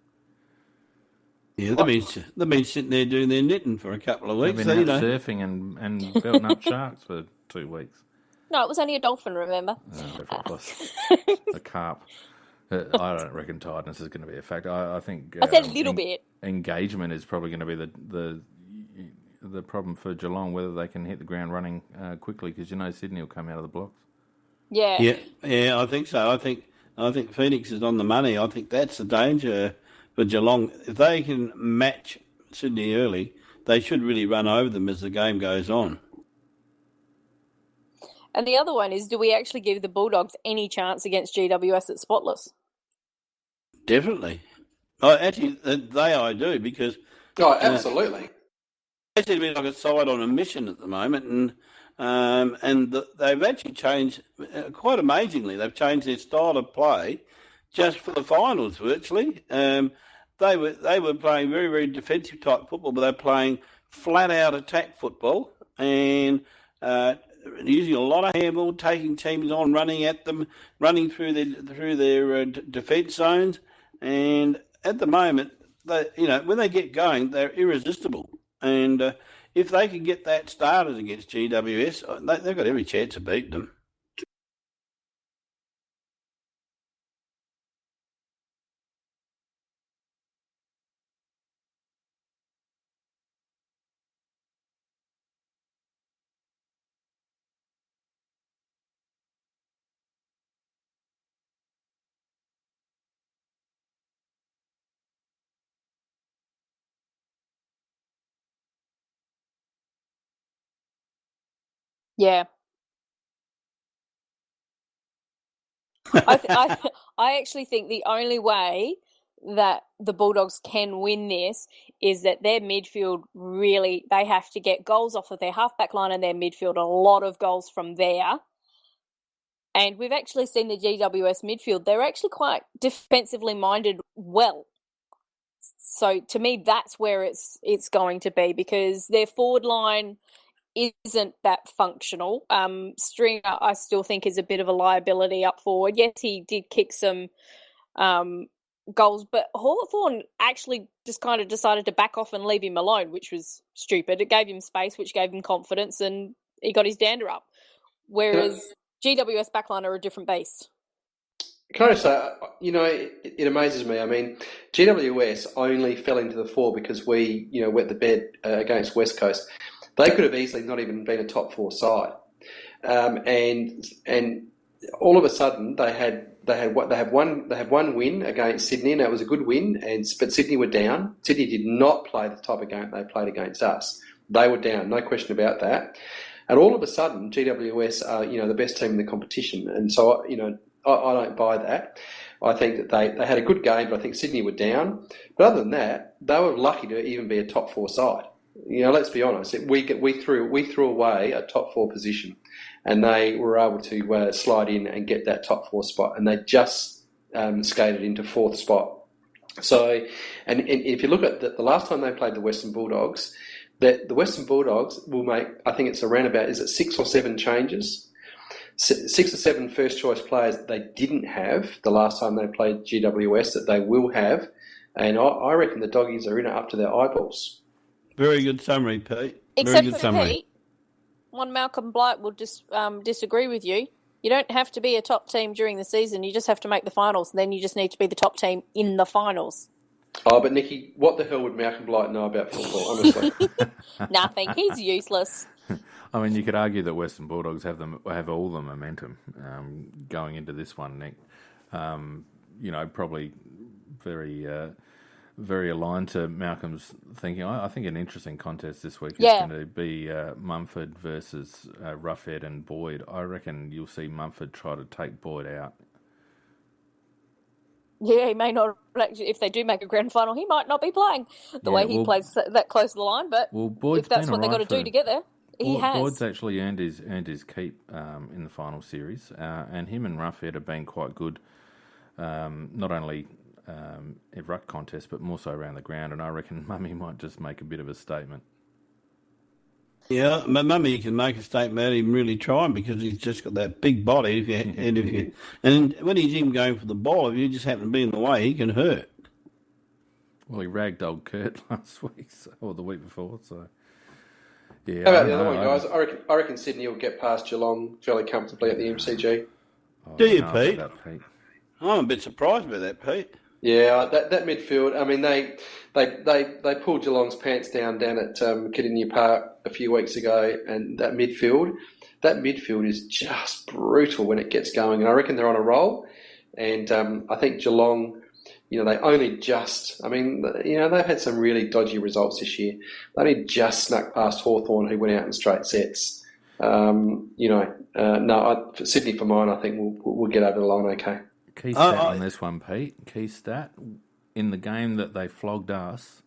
Yeah, they've been sitting there doing their knitting for a couple of weeks. They've been out surfing and belting up sharks for 2 weeks. No, it was only a dolphin, remember? A carp. I don't reckon tiredness is going to be a factor. I think I said a little bit. Engagement is probably going to be the problem for Geelong, whether they can hit the ground running quickly, because Sydney will come out of the blocks. Yeah, I think so. I think Phoenix is on the money. I think that's the danger for Geelong. If they can match Sydney early, they should really run over them as the game goes on. And the other one is, do we actually give the Bulldogs any chance against GWS at Spotless? Definitely. Actually, I do, because... Oh, absolutely. They seem to be like a side on a mission at the moment, and they've actually changed, quite amazingly, they've changed their style of play just for the finals, virtually. They were playing very, very defensive type football, but they're playing flat-out attack football, and... using a lot of handball, taking teams on, running at them, running through their defence zones, and at the moment, when they get going, they're irresistible. And if they can get that started against GWS, they've got every chance of beating them. Yeah. I actually think the only way that the Bulldogs can win this is that their midfield really, they have to get goals off of their halfback line and their midfield, a lot of goals from there. And we've actually seen the GWS midfield, they're actually quite defensively minded well. So to me, that's where it's going to be, because their forward line isn't that functional. Stringer, I still think, is a bit of a liability up forward. Yes, he did kick some goals, but Hawthorn actually just kind of decided to back off and leave him alone, which was stupid. It gave him space, which gave him confidence, and he got his dander up. Whereas GWS backline are a different beast. Can I just say, it amazes me. I mean, GWS only fell into the four because we, wet the bed against West Coast. They could have easily not even been a top four side, and all of a sudden they had one win against Sydney, and that was a good win. But Sydney were down. Sydney did not play the type of game they played against us. They were down, no question about that. And all of a sudden, GWS are the best team in the competition, and so I don't buy that. I think that they had a good game, but I think Sydney were down. But other than that, they were lucky to even be a top four side. Let's be honest. We threw away a top four position, and they were able to slide in and get that top four spot, and they just skated into fourth spot. So, and if you look at the last time they played the Western Bulldogs, that the Western Bulldogs will make, I think it's around about, is it 6 or 7 changes? 6 or 7 first choice players that they didn't have the last time they played GWS that they will have, and I reckon the doggies are in it up to their eyeballs. Very good summary, Pete. Except for Pete, one Malcolm Blight will just disagree with you. You don't have to be a top team during the season. You just have to make the finals, and then you just need to be the top team in the finals. Oh, but Nikki, what the hell would Malcolm Blight know about football, honestly? Nothing. He's useless. I mean, you could argue that Western Bulldogs have all the momentum going into this one, Nick. Probably very aligned to Malcolm's thinking. I think an interesting contest this week is going to be Mumford versus Roughhead and Boyd. I reckon you'll see Mumford try to take Boyd out. Yeah, he may not. If they do make a grand final, he might not be playing the way he plays that close to the line. But if that's what they've got to do to get there, he has. Boyd's actually earned his keep in the final series, and him and Roughhead have been quite good, not only in ruck contest, but more so around the ground. And I reckon Mummy might just make a bit of a statement. Yeah, Mummy can make a statement without even really trying, because he's just got that big body. And when he's even going for the ball, if you just happen to be in the way, he can hurt. Well, he ragdolled Kurt last week, or the week before. So, yeah. How about the other one, guys? I reckon Sydney will get past Geelong fairly comfortably at the MCG. Do you, Pete? I'm a bit surprised about that, Pete. Yeah, that midfield. I mean, they pulled Geelong's pants down at Kardinia Park a few weeks ago, and that midfield is just brutal when it gets going. And I reckon they're on a roll. And I think Geelong, they only just. I mean, they've had some really dodgy results this year. They only just snuck past Hawthorn, who went out in straight sets. For Sydney, for mine, I think we'll get over the line okay. Key stat on this one, Pete. Key stat. In the game that they flogged us,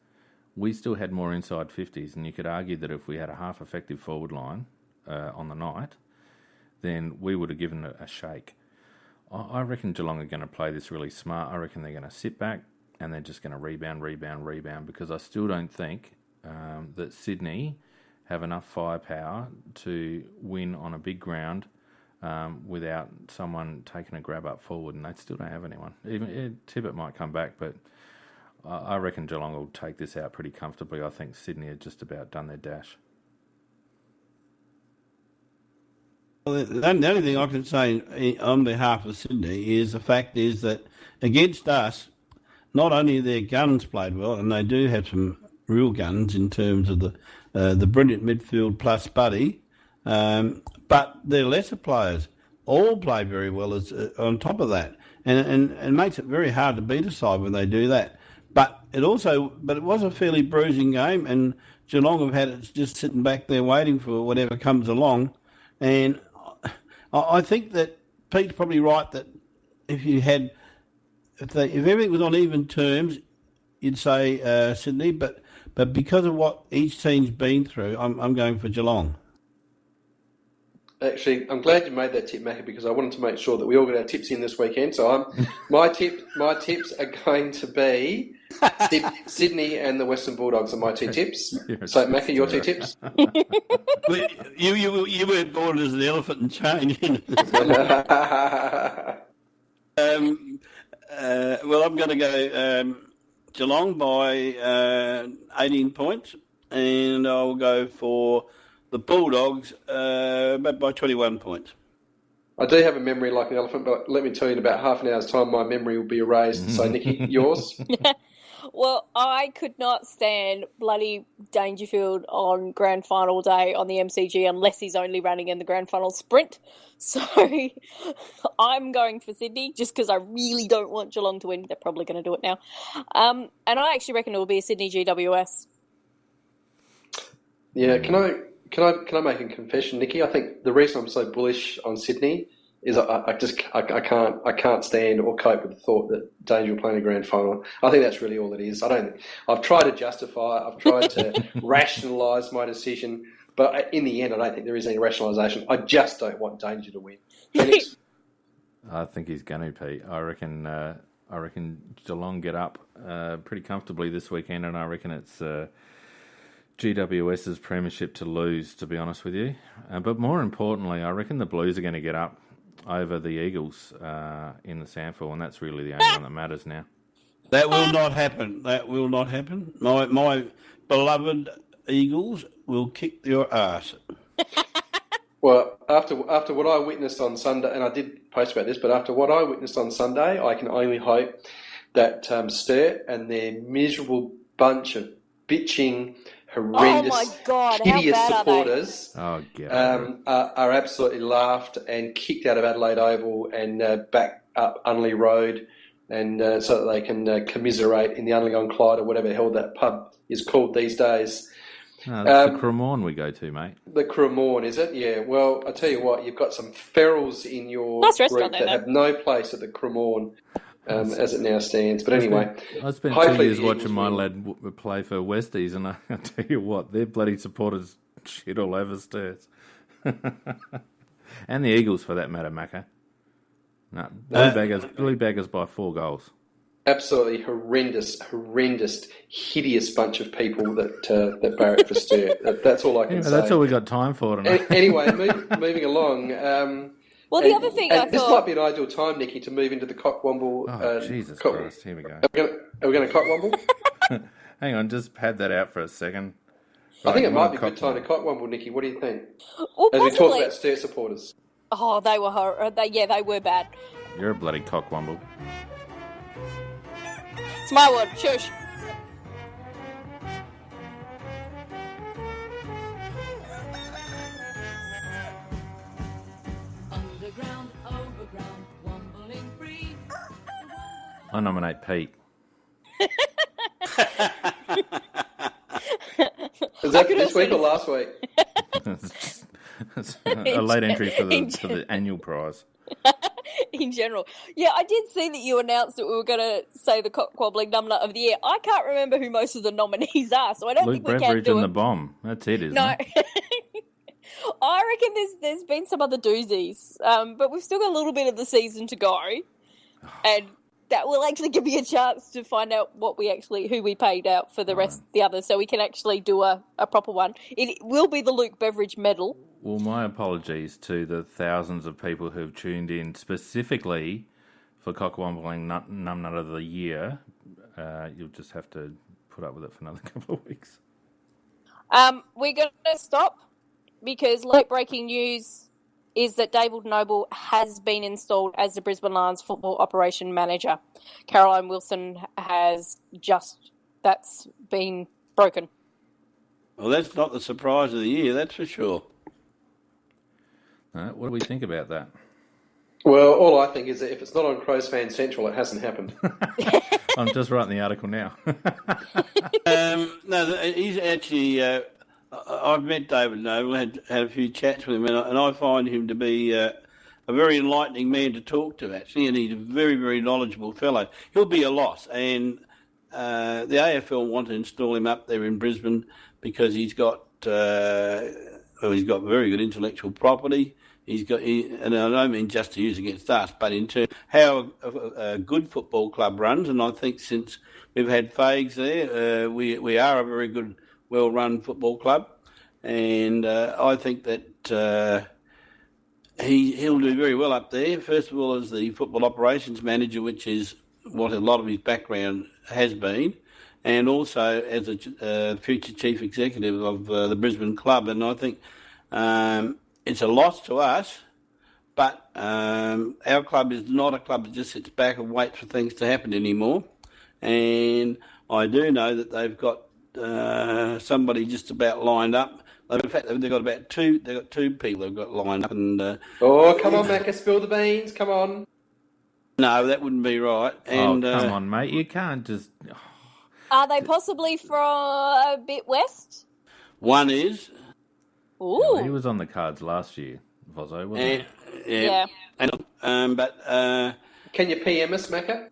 we still had more inside 50s, and you could argue that if we had a half-effective forward line on the night, then we would have given it a shake. I reckon Geelong are going to play this really smart. I reckon they're going to sit back and they're just going to rebound, because I still don't think that Sydney have enough firepower to win on a big ground without someone taking a grab up forward, and they still don't have anyone. Even Tippett might come back, but I reckon Geelong will take this out pretty comfortably. I think Sydney have just about done their dash. Well, the only thing I can say on behalf of Sydney is the fact is that against us, not only their guns played well, and they do have some real guns in terms of the brilliant midfield plus Buddy, but their lesser players all play very well on top of that, and makes it very hard to beat a side when they do that. But it was a fairly bruising game, and Geelong have had it just sitting back there waiting for whatever comes along. And I think that Pete's probably right that if you had if everything was on even terms, you'd say Sydney, but because of what each team's been through, I'm going for Geelong. Actually, I'm glad you made that tip, Macca, because I wanted to make sure that we all got our tips in this weekend. So my tips are going to be Sydney and the Western Bulldogs are my two tips. So, Macca, your two tips? You weren't born as an elephant and change. Well, I'm going to go Geelong by 18 points, and I'll go for the Bulldogs by 21 points. I do have a memory like an elephant, but let me tell you, in about half an hour's time, my memory will be erased. So, Nikki, yours? Well, I could not stand bloody Dangerfield on grand final day on the MCG unless he's only running in the grand final sprint. So I'm going for Sydney just because I really don't want Geelong to win. They're probably going to do it now. And I actually reckon it will be a Sydney GWS. Yeah, can I make a confession, Nikki? I think the reason I'm so bullish on Sydney is I can't stand or cope with the thought that Danger will play in a grand final. I think that's really all it is. I've tried to justify it. I've tried to rationalise my decision, but in the end, I don't think there is any rationalisation. I just don't want Danger to win. Phoenix? I think he's going to, Pete. I reckon Geelong get up pretty comfortably this weekend, and I reckon it's GWS's premiership to lose, to be honest with you. But more importantly, I reckon the Blues are going to get up over the Eagles in the SANFL, and that's really the only one that matters now. That will not happen. That will not happen. My beloved Eagles will kick your ass. Well, after what I witnessed on Sunday, and I did post about this, but after what I witnessed on Sunday, I can only hope that Sturt and their miserable bunch of bitching, horrendous, hideous supporters are absolutely laughed and kicked out of Adelaide Oval and back up Unley Road, and so that they can commiserate in the Unley on Clyde or whatever the hell that pub is called these days. No, that's the Cremorne we go to, mate. The Cremorne, is it? Yeah. Well, I tell you what, you've got some ferals in your group that have no place at the Cremorne. As it now stands. But anyway, I spent 2 years watching my lad play for Westies, and I tell you what, their bloody supporters shit all over Sturt. And the Eagles, for that matter, Macca. No, Blue Baggers by 4 goals. Absolutely horrendous, hideous bunch of people that barrack for Sturt. That's all I can say. That's all we got time for tonight. Anyway, moving along. Well, the other thing this might be an ideal time, Nikki, to move into the Cockwomble. Oh, Jesus Christ, here we go. Are we going to Cockwomble? Hang on, just pad that out for a second. Right, I think it might be a good time to Cockwomble, Nikki. What do you think? Well, as we talk about Sturt supporters. Oh, they were they were bad. You're a bloody Cockwomble. It's my word. Shush. I nominate Pete. Is that this week or last week? It's a late entry for the annual prize. In general. Yeah, I did see that you announced that we were going to say the cock-wobbling number of the year. I can't remember who most of the nominees are, so I don't think we can do it. Luke Beveridge and the Bomb. That's it, isn't it? I reckon there's been some other doozies, but we've still got a little bit of the season to go, and that will actually give me a chance to find out who we paid out for the rest, the others, so we can actually do a proper one. It will be the Luke Beveridge medal. Well, my apologies to the thousands of people who've tuned in specifically for Cockwombling Num Nut of the Year. You'll just have to put up with it for another couple of weeks. We're going to stop because late breaking news is that David Noble has been installed as the Brisbane Lions football operation manager. Caroline Wilson that's been broken. Well, that's not the surprise of the year, that's for sure. What do we think about that? Well, all I think is that if it's not on Crows Fan Central, it hasn't happened. I'm just writing the article now. No, he's actually... I've met David Noble, had a few chats with him, and I find him to be a very enlightening man to talk to, actually, and he's a very, very knowledgeable fellow. He'll be a loss, and the AFL want to install him up there in Brisbane because he's got very good intellectual property. And I don't mean just to use against us, but in terms of how a good football club runs. And I think since we've had Fags there, we are a very good, well-run football club. And I think that he'll do very well up there. First of all, as the football operations manager, which is what a lot of his background has been, and also as a future chief executive of the Brisbane club. And I think it's a loss to us, but our club is not a club that just sits back and waits for things to happen anymore. And I do know that they've got somebody just about lined up. In fact, they've got two people they've got lined up. And come on, Macca, spill the beans. Come on. No, that wouldn't be right. And, come on, mate. You can't just... Are they possibly from a bit west? One is... Ooh. Yeah, he was on the cards last year, Vozzo, wasn't he? Yeah. But can you PM us, Macca?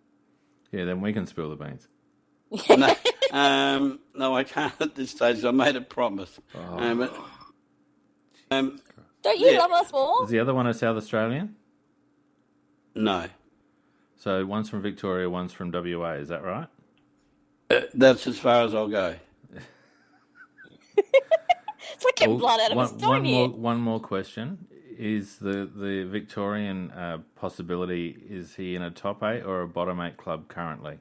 Yeah, then we can spill the beans. No, I can't at this stage. I made a promise. Oh. Don't you love us more? Is the other one a South Australian? No. So one's from Victoria, one's from WA, is that right? That's as far as I'll go. It's like getting blood out of a stone here. One more question. Is the Victorian possibility, is he in a top 8 or a bottom 8 club currently?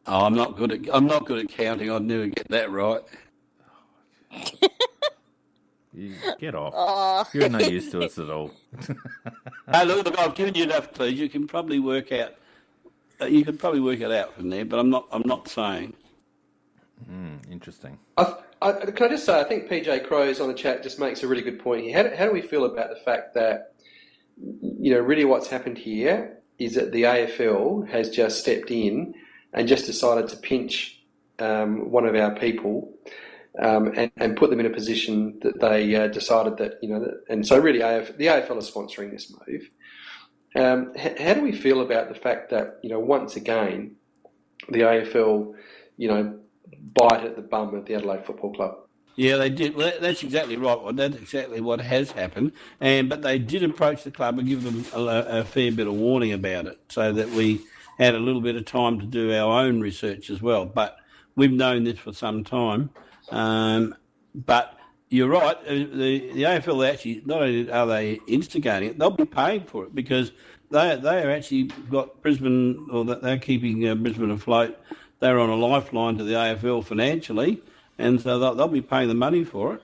Oh, I'm not good at counting. I'd never get that right. You get off. You're no use to us at all. Hey, look, I've given you enough clues. You can probably work out. You can probably work it out from there, but I'm not saying. Interesting. Can I just say, I think PJ Crowes on the chat just makes a really good point here. How do we feel about the fact that, really what's happened here is that the AFL has just stepped in and just decided to pinch one of our people and put them in a position that they decided that, and so really the AFL is sponsoring this move. How do we feel about the fact that, once again, the AFL, bite at the bum of the Adelaide Football Club? Yeah, they did. Well, that's exactly right. Well, that's exactly what has happened. But they did approach the club and give them a fair bit of warning about it, so that we had a little bit of time to do our own research as well. But we've known this for some time. But you're right. The AFL actually, not only are they instigating it, they'll be paying for it because they are actually got Brisbane, or they're keeping Brisbane afloat. They're on a lifeline to the AFL financially, and so they'll be paying the money for it.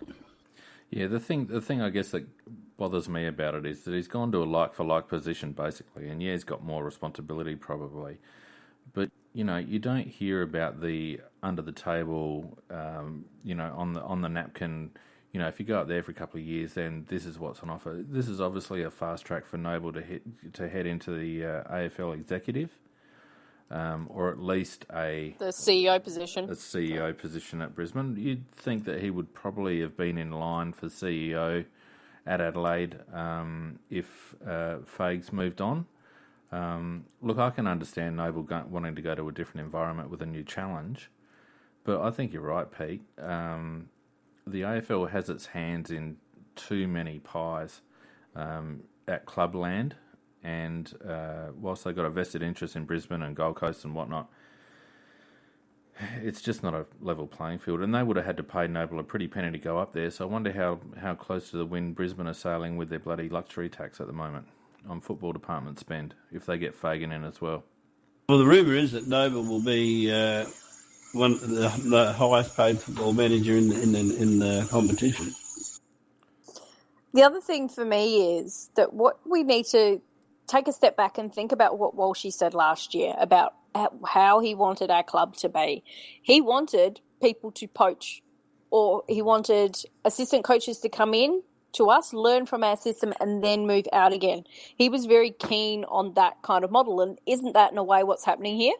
Yeah, the thing I guess that bothers me about it is that he's gone to a like-for-like position, basically, and yeah, he's got more responsibility probably. But, you don't hear about the under-the-table, on the napkin, if you go up there for a couple of years, then this is what's on offer. This is obviously a fast track for Noble to head into the AFL executive. Or at least the CEO position. A CEO position at Brisbane. You'd think that he would probably have been in line for CEO at Adelaide if Fags moved on. Look, I can understand Noble wanting to go to a different environment with a new challenge, but I think you're right, Pete. The AFL has its hands in too many pies at clubland. And whilst they've got a vested interest in Brisbane and Gold Coast and whatnot, it's just not a level playing field. And they would have had to pay Noble a pretty penny to go up there. So I wonder how close to the wind Brisbane are sailing with their bloody luxury tax at the moment on football department spend, if they get Fagan in as well. Well, the rumour is that Noble will be the highest paid football manager in the competition. The other thing for me is that what we need to take a step back and think about what Walshy said last year about how he wanted our club to be. He wanted people to poach, or he wanted assistant coaches to come in to us, learn from our system, and then move out again. He was very keen on that kind of model, and isn't that in a way what's happening here?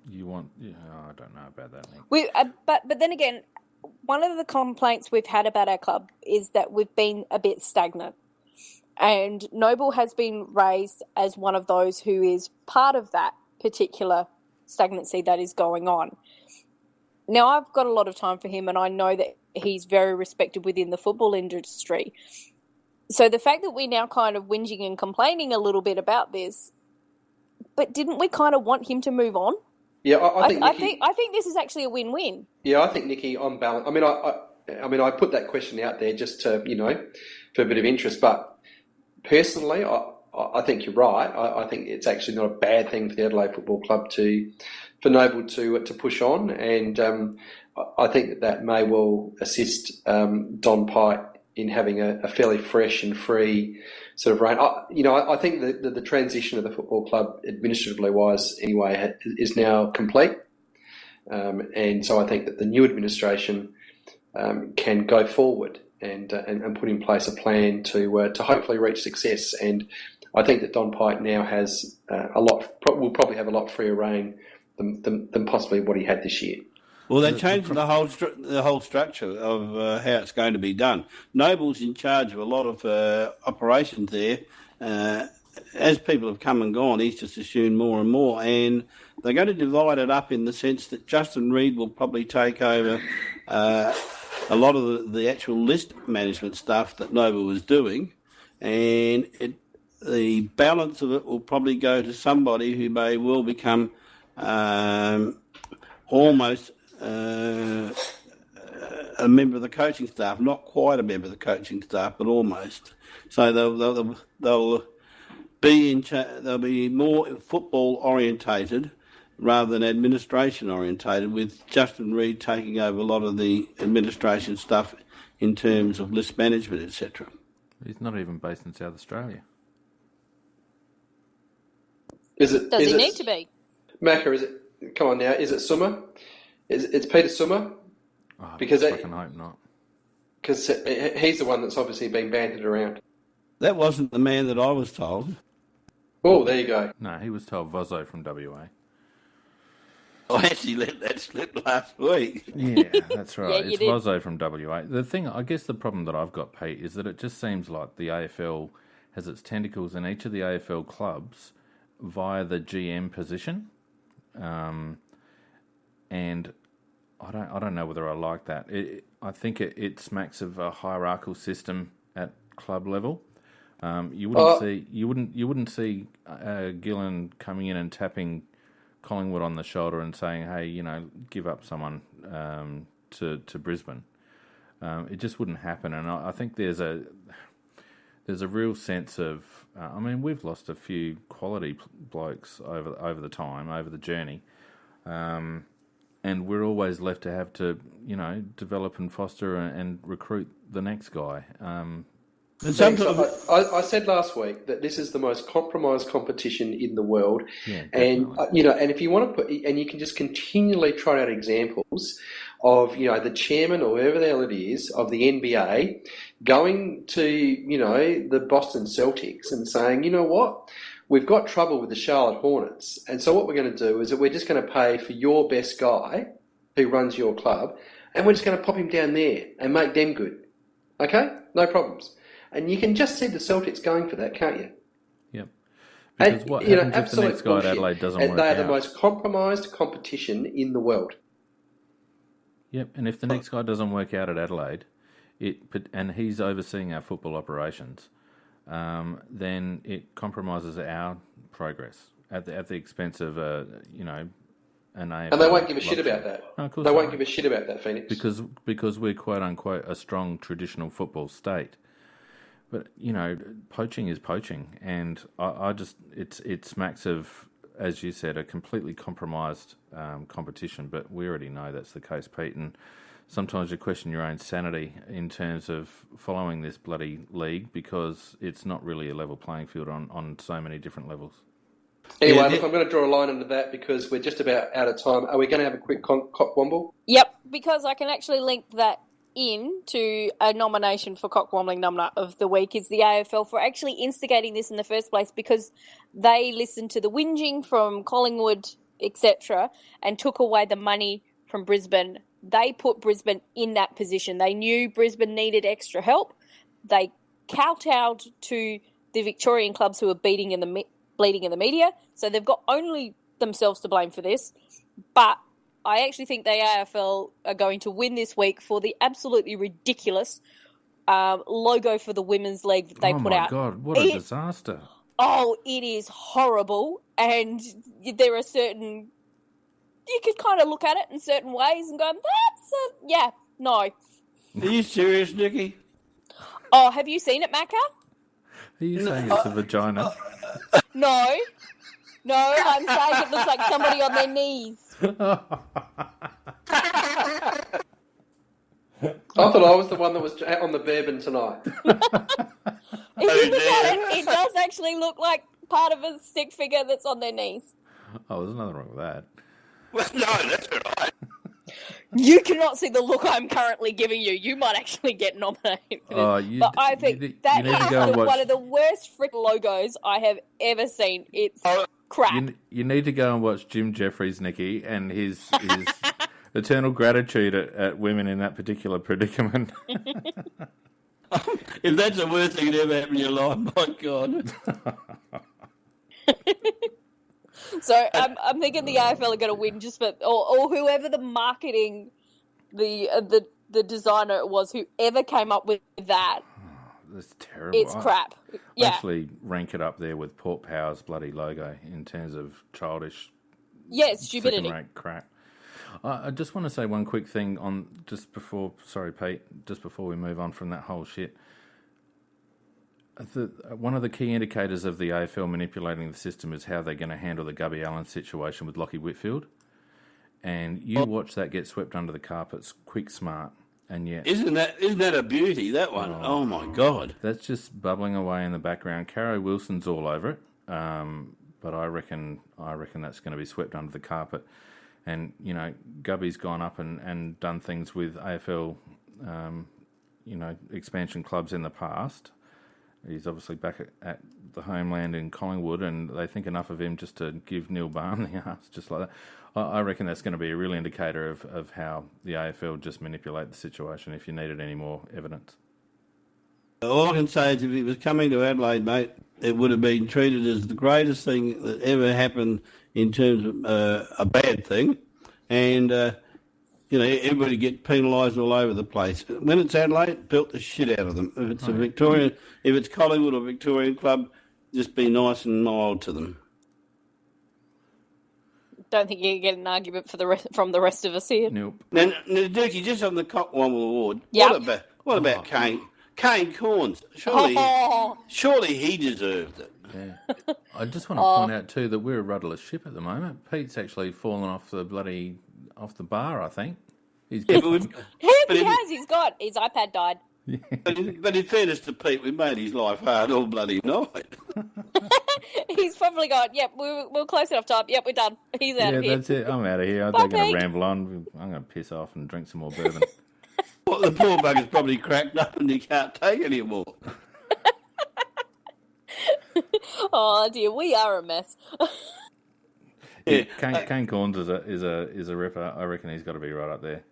I don't know about that, Nick. But then again, one of the complaints we've had about our club is that we've been a bit stagnant. And Noble has been raised as one of those who is part of that particular stagnancy that is going on. Now, I've got a lot of time for him, and I know that he's very respected within the football industry. So the fact that we're now kind of whinging and complaining a little bit about this, but didn't we kind of want him to move on? Yeah, I think this is actually a win-win. Yeah, I think, Nikki, on balance. I mean, I put that question out there just to, for a bit of interest. But personally, I think you're right. I think it's actually not a bad thing for the Adelaide Football Club for Noble to push on, and I think that may well assist Don Pike in having a fairly fresh and free sort of reign. I think that the transition of the football club, administratively wise, anyway, is now complete, and so I think that the new administration can go forward and put in place a plan to hopefully reach success. And I think that Don Pike now has will probably have a lot freer reign than possibly what he had this year. Well, they're changing the whole structure of how it's going to be done. Noble's in charge of a lot of operations there. As people have come and gone, he's just assumed more and more, and they're going to divide it up in the sense that Justin Reid will probably take over a lot of the actual list management stuff that Noble was doing, and the balance of it will probably go to somebody who may well become almost a member of the coaching staff, not quite a member of the coaching staff, but almost. So they'll be they'll be more football orientated rather than administration orientated, with Justin Reid taking over a lot of the administration stuff in terms of list management, etc. He's not even based in South Australia. Does he need to be? Macca, is it? Come on now, is it Summer? It's Peter Summer? Oh, because I fucking hope not. Because he's the one that's obviously been bandied around. That wasn't the man that I was told. Oh, there you go. No, he was told Vozzo from WA. I actually let that slip last week. Yeah, that's right. Yeah, It's Vozzo from WA. The thing, I guess the problem that I've got, Pete, is that it just seems like the AFL has its tentacles in each of the AFL clubs via the GM position. And I don't know whether I like that. I think it smacks of a hierarchical system at club level. You wouldn't see Gillen coming in and tapping Collingwood on the shoulder and saying, "Hey, give up someone to Brisbane." It just wouldn't happen, and I think there's a real sense of. We've lost a few quality blokes over the journey. And we're always left to have to, develop and foster and recruit the next guy. I said last week that this is the most compromised competition in the world, and and if you want to and you can just continually trot out examples of the chairman or whoever the hell it is of the NBA going to the Boston Celtics and saying, you know what, we've got trouble with the Charlotte Hornets, and so what we're going to do is that we're just going to pay for your best guy who runs your club, and we're just going to pop him down there and make them good. Okay? No problems. And you can just see the Celtics going for that, can't you? Yep. Because what happens if the next guy at Adelaide doesn't work out? They are the most compromised competition in the world. Yep, and if the next guy doesn't work out at Adelaide, and he's overseeing our football operations, then it compromises our progress at the expense of an AFL. And they won't give a shit about that. No, of course they won't give a shit about that, Phoenix. Because we're quote unquote a strong traditional football state. But poaching is poaching, and I just it smacks of, as you said, a completely compromised competition. But we already know that's the case, Pete. And sometimes you question your own sanity in terms of following this bloody league, because it's not really a level playing field on so many different levels. Anyway, look, I'm going to draw a line under that because we're just about out of time. Are we going to have a quick Cockwomble? Yep, because I can actually link that into a nomination for Cockwombling Number of the Week is the AFL for actually instigating this in the first place, because they listened to the whinging from Collingwood, etc., and took away the money from Brisbane. They put Brisbane in that position. They knew Brisbane needed extra help. They kowtowed to the Victorian clubs who are bleeding in the media, so they've got only themselves to blame for this. But I actually think the AFL are going to win this week for the absolutely ridiculous logo for the women's league that they put out. Oh my God, what a disaster. Oh, it is horrible. And there are certain... You could kind of look at it in certain ways and go, no. Are you serious, Nikki? Oh, have you seen it, Macca? Are you saying it's a vagina? No, I'm saying it looks like somebody on their knees. I thought I was the one that was on the bourbon tonight. If you look at it, it does actually look like part of a stick figure that's on their knees. Oh, there's nothing wrong with that. Well, no, that's all right. You cannot see the look I'm currently giving you. You might actually get nominated for this. But I think that is one of the worst frick logos I have ever seen. It's crap. You need to go and watch Jim Jeffries, Nikki, and his eternal gratitude at women in that particular predicament. If that's the worst thing that ever happened in your life, my God. So I'm thinking the AFL are going to win just for, or whoever the marketing, the designer was, whoever came up with that. That's terrible. It's crap. Yeah. Actually rank it up there with Port Power's bloody logo in terms of childish. Yeah, it's stupidity. Crap. I just want to say one quick thing sorry, Pete, just before we move on from that whole shit. One of the key indicators of the AFL manipulating the system is how they're going to handle the Gubby Allen situation with Lachie Whitfield. And you watch that get swept under the carpets, quick, smart, and yet... Isn't that a beauty, that one? Oh my God. That's just bubbling away in the background. Caro Wilson's all over it, but I reckon that's going to be swept under the carpet. And, Gubby's gone up and done things with AFL, expansion clubs in the past. He's obviously back at the homeland in Collingwood, and they think enough of him just to give Neil Baum the arse, just like that. I reckon that's going to be a real indicator of how the AFL just manipulate the situation if you needed any more evidence. All I can say is if he was coming to Adelaide, mate, it would have been treated as the greatest thing that ever happened in terms of a bad thing. And... everybody get penalised all over the place. When it's Adelaide, belt the shit out of them. If it's if it's Collingwood or Victorian club, just be nice and mild to them. Don't think you can get an argument from the rest of us here. Nope. Now Dookie, just on the Cockwomble Award, yep. what about Kane? Kane Corns, surely he deserved it. Yeah. I just want to point out too that we're a rudderless ship at the moment. Pete's actually fallen off the bar, I think. He has. His iPad died. Yeah. But in fairness to Pete, we made his life hard all bloody night. He's probably gone, yep, we're close enough time. Yep, we're done. He's out of here. Yeah, that's it. I'm out of here. They're going to ramble on. I'm going to piss off and drink some more bourbon. Well, the poor bugger's probably cracked up and he can't take any more. Oh dear, we are a mess. Yeah, Kane Corns is a ripper. I reckon he's got to be right up there.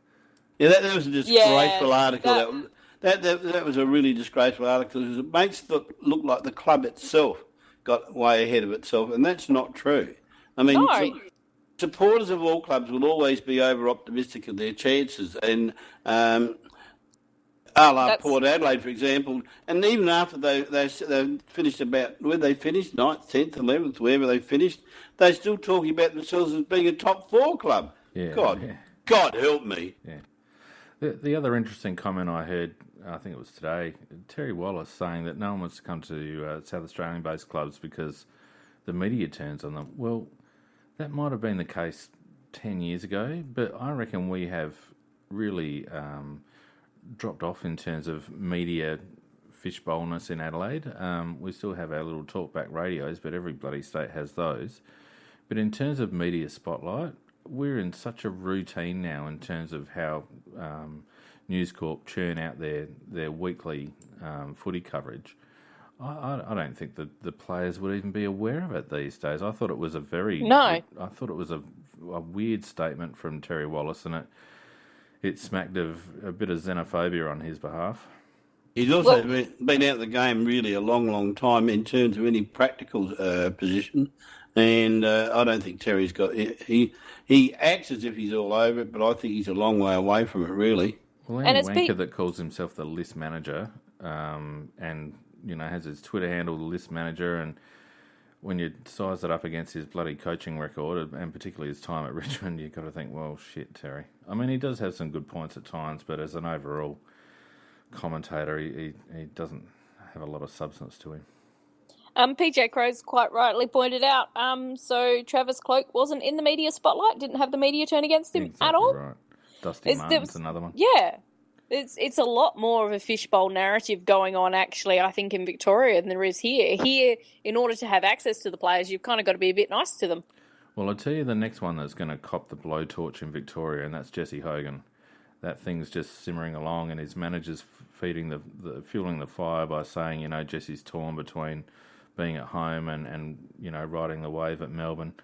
Yeah, that was a disgraceful article. That was a really disgraceful article because it makes it look like the club itself got way ahead of itself, and that's not true. I mean, supporters of all clubs will always be over-optimistic of their chances, and Port Adelaide, for example, and even after they finished where they finished, 9th, 10th, 11th, wherever they finished, they're still talking about themselves as being a top 4 club. Yeah, God help me. Yeah. The other interesting comment I heard, I think it was today, Terry Wallace saying that no one wants to come to South Australian-based clubs because the media turns on them. Well, that might have been the case 10 years ago, but I reckon we have really dropped off in terms of media fishbowlness in Adelaide. We still have our little talkback radios, but every bloody state has those. But in terms of media spotlight, we're in such a routine now in terms of how News Corp churn out their weekly footy coverage. I don't think that the players would even be aware of it these days. I thought it was a weird statement from Terry Wallace, and it smacked of a bit of xenophobia on his behalf. He's also been out of the game really a long, long time in terms of any practical position. And I don't think Terry's got... He acts as if he's all over it, but I think he's a long way away from it, really. Well, any wanker that calls himself the list manager and, has his Twitter handle, the list manager, and when you size it up against his bloody coaching record, and particularly his time at Richmond, you've got to think, well, shit, Terry. I mean, he does have some good points at times, but as an overall commentator, he doesn't have a lot of substance to him. PJ Crow's quite rightly pointed out, so Travis Cloak wasn't in the media spotlight, didn't have the media turn against him at all. Right. Dusty Martin's another one. Yeah. It's a lot more of a fishbowl narrative going on, actually, I think, in Victoria than there is here. Here, in order to have access to the players, you've kind of got to be a bit nice to them. Well, I'll tell you the next one that's going to cop the blowtorch in Victoria, and that's Jesse Hogan. That thing's just simmering along, and his manager's fueling the fire by saying, Jesse's torn between being at home and riding the wave at Melbourne.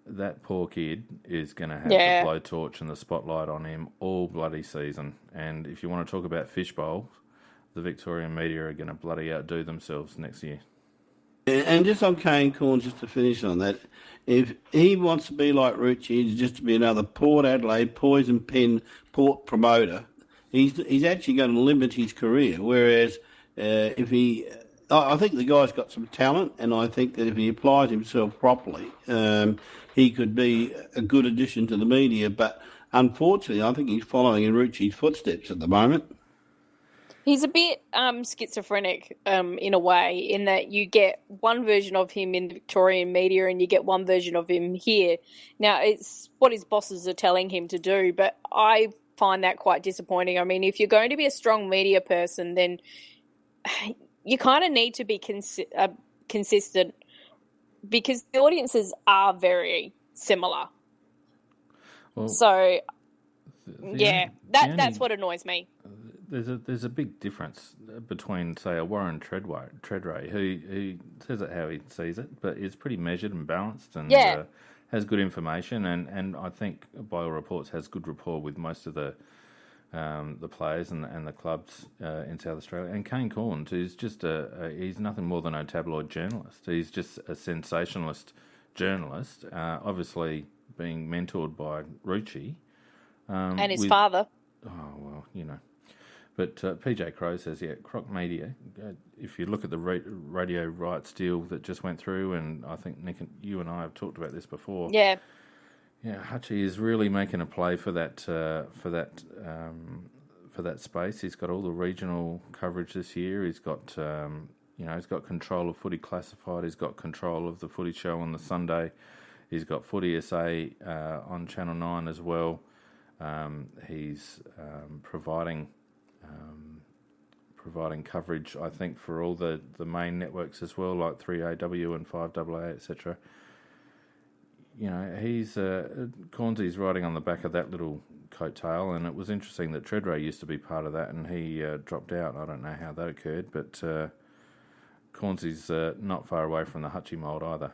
That poor kid is going to have the blowtorch and the spotlight on him all bloody season. And if you want to talk about fishbowls, the Victorian media are going to bloody outdo themselves next year. And just on Kane Corn, just to finish on that, if he wants to be like Rucci, just to be another Port Adelaide poison pen Port promoter, he's actually going to limit his career. Whereas I think the guy's got some talent, and I think that if he applies himself properly, he could be a good addition to the media. But unfortunately, I think he's following in Rucci's footsteps at the moment. He's a bit schizophrenic in a way, in that you get one version of him in the Victorian media and you get one version of him here. Now, it's what his bosses are telling him to do, but I find that quite disappointing. I mean, if you're going to be a strong media person, then you kind of need to be consistent, because the audiences are very similar. Well, so, that's what annoys me. There's a big difference between, say, a Warren Treadway, who says it how he sees it, but is pretty measured and balanced and has good information, and I think, by all reports, has good rapport with most of the players and the clubs in South Australia. And Kane Corns is just he's nothing more than a tabloid journalist. He's just a sensationalist journalist, obviously being mentored by Rucci. And his father. Oh, well, But PJ Crow says, Croc Media, if you look at the radio rights deal that just went through, and I think, Nick, you and I have talked about this before. Yeah, Hutchie is really making a play for that space. He's got all the regional coverage this year. He's got he's got control of Footy Classified. He's got control of the Footy Show on the Sunday. He's got Footy SA on Channel 9 as well. He's providing coverage, I think, for all the main networks as well, like 3AW and 5AA, etc. He's Cornsy's riding on the back of that little coattail, and it was interesting that Treadway used to be part of that, and he dropped out. I don't know how that occurred, but Cornsy's not far away from the Hutchie mould either.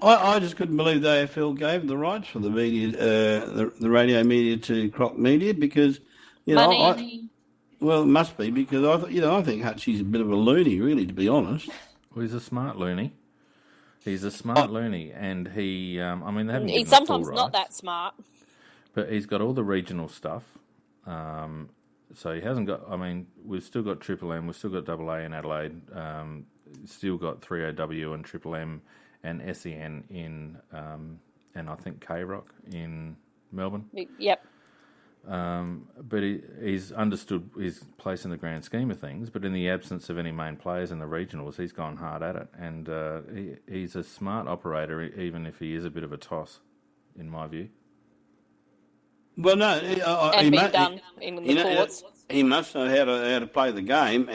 I just couldn't believe the AFL gave the rights for the media, the radio media to Croc Media, because money. Well, it must be, because I think Hutchie's a bit of a loony, really, to be honest. Well, he's a smart loony. And he, they haven't. He's sometimes not that smart. But he's got all the regional stuff. So he hasn't got. We've still got Triple M, we've still got AA in Adelaide, still got 3AW and Triple M and SEN in, and I think K-Rock in Melbourne. Yep. But he's understood his place in the grand scheme of things, but in the absence of any main players in the regionals, he's gone hard at it. And he's a smart operator, even if he is a bit of a toss, in my view. Well, no, and being done in the courts. He must know how to play the game,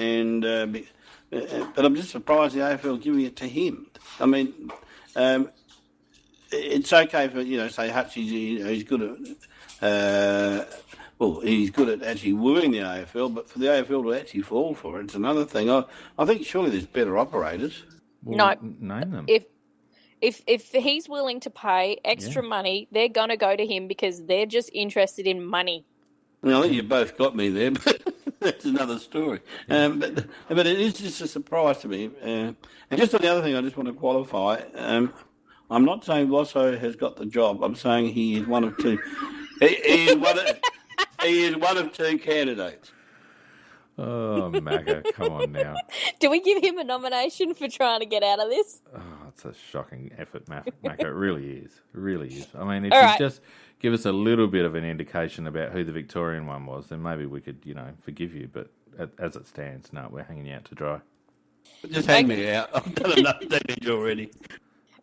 but I'm just surprised the AFL giving it to him. I mean, it's okay for say Hutchie, he's good at. He's good at actually wooing the AFL, but for the AFL to actually fall for it's another thing. I think surely there's better operators. Well, name them. If he's willing to pay extra money, they're going to go to him because they're just interested in money. I think you both got me there. That's another story. But it is just a surprise to me. And just on the other thing, I just want to qualify. I'm not saying Losso has got the job. I'm saying he is one of two. He is one of two candidates. Oh, Macca, come on now. Do we give him a nomination for trying to get out of this? Oh, it's a shocking effort, Macca. It really is. It really is. I mean, if All you right. just give us a little bit of an indication about who the Victorian one was, then maybe we could, forgive you. But as it stands, no, we're hanging you out to dry. Just hang me out. I've done enough damage already.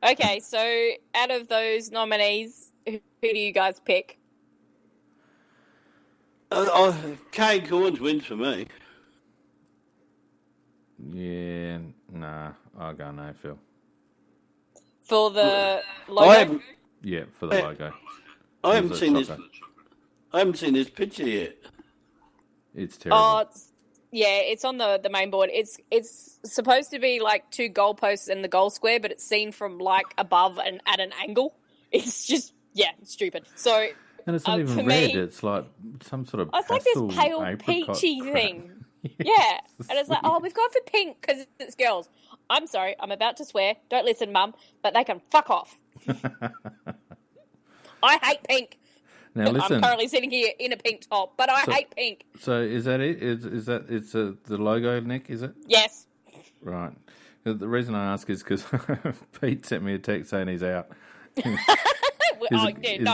Okay, so out of those nominees, who do you guys pick? Kane Corns wins for me. Yeah, nah, I'll go no, Phil. For the logo? Yeah, for the logo. I haven't seen this picture yet. It's terrible. Oh, it's on the main board. It's supposed to be like two goalposts and the goal square, but it's seen from like above and at an angle. It's just, it's stupid. So, and it's not even red. Me, it's like some sort of it's like this pale peachy thing. Yeah. And it's like, we've gone for pink because it's girls. I'm sorry, I'm about to swear. Don't listen, Mum, but they can fuck off. I hate pink. Now listen, I'm currently sitting here in a pink top, but I hate pink. So is that it? Is that it's the logo, Nick? Is it? Yes. Right. The reason I ask is because Pete sent me a text saying he's out. His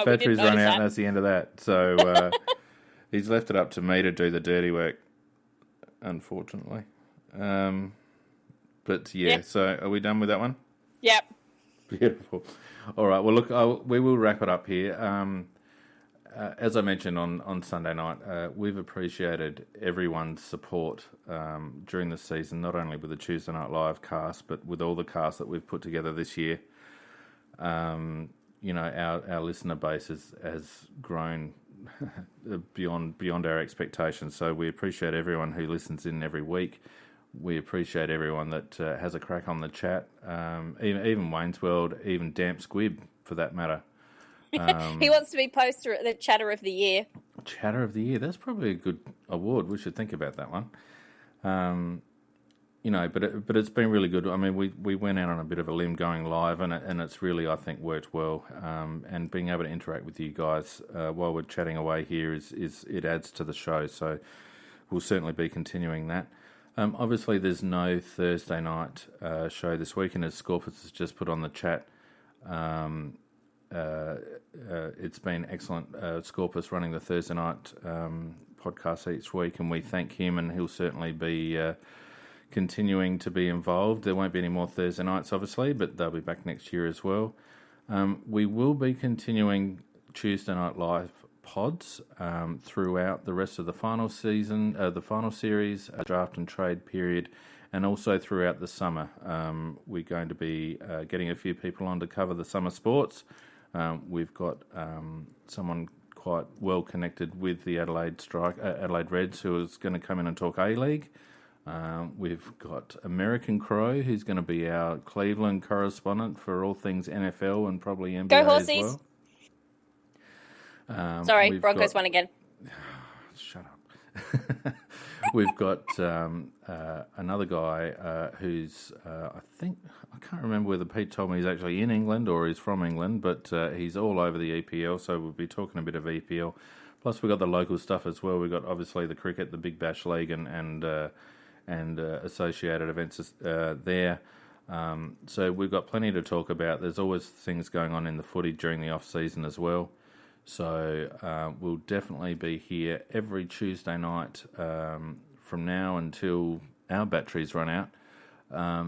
battery's run out, and that's the end of that. So he's left it up to me to do the dirty work, unfortunately. But yeah, so are we done with that one? Yep. Beautiful. All right. Well, look, we will wrap it up here. As I mentioned on Sunday night, we've appreciated everyone's support during the season, not only with the Tuesday Night Live cast, but with all the casts that we've put together this year. Our listener base has grown beyond our expectations. So we appreciate everyone who listens in every week. We appreciate everyone that has a crack on the chat, even Wayne's World, even Damp Squib, for that matter. He wants to be the Chatter of the Year. Chatter of the Year. That's probably a good award. We should think about that one. But it's been really good. I mean, we went out on a bit of a limb going live, and it's really, I think, worked well. And being able to interact with you guys while we're chatting away here is it adds to the show. So we'll certainly be continuing that. Obviously, there's no Thursday night show this week, and as Scorpus has just put on the chat, it's been excellent. Scorpus running the Thursday night podcast each week, and we thank him, and he'll certainly be continuing to be involved. There won't be any more Thursday nights, obviously, but they'll be back next year as well. We will be continuing Tuesday Night Live pods throughout the rest of the final season, the final series, draft and trade period, and also throughout the summer. We're going to be getting a few people on to cover the summer sports. We've got someone quite well connected with the Adelaide Reds, who is going to come in and talk A-League. We've got American Crow, who's going to be our Cleveland correspondent for all things NFL and probably NBA Go Horsies. as well. Sorry, Broncos won again. Shut up. We've got another guy who's, I can't remember whether Pete told me he's actually in England or he's from England, but he's all over the EPL, so we'll be talking a bit of EPL. Plus we've got the local stuff as well. We've got obviously the cricket, the Big Bash League and associated events there. So we've got plenty to talk about. There's always things going on in the footy during the off-season as well. So we'll definitely be here every Tuesday night from now until our batteries run out.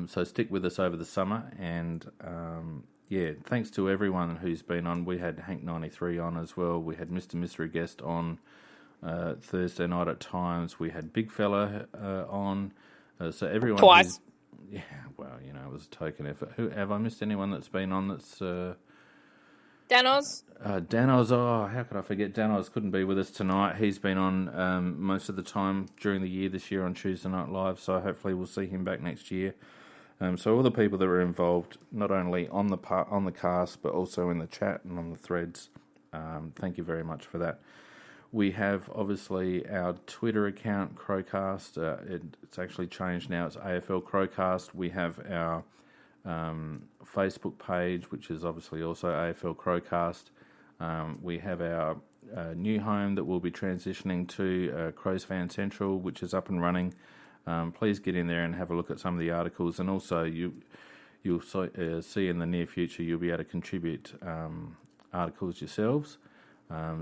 So stick with us over the summer. And, thanks to everyone who's been on. We had Hank93 on as well. We had Mr. Mystery Guest on Thursday night at times. We had Big Fella on. So everyone... Twice. Yeah, well, it was a token effort. Have I missed anyone that's been on that's... Danos? Danos, how could I forget? Danos couldn't be with us tonight. He's been on most of the time during the year this year on Tuesday Night Live, so hopefully we'll see him back next year. So all the people that were involved, not only on the cast, but also in the chat and on the threads, thank you very much for that. We have, obviously, our Twitter account, Crowcast. It's actually changed now. It's AFL Crowcast. We have our Facebook page, which is obviously also AFL Crowcast. We have our new home that we'll be transitioning to, Crows Fan Central, which is up and running. Please get in there and have a look at some of the articles. And also, you'll see in the near future, you'll be able to contribute articles yourselves.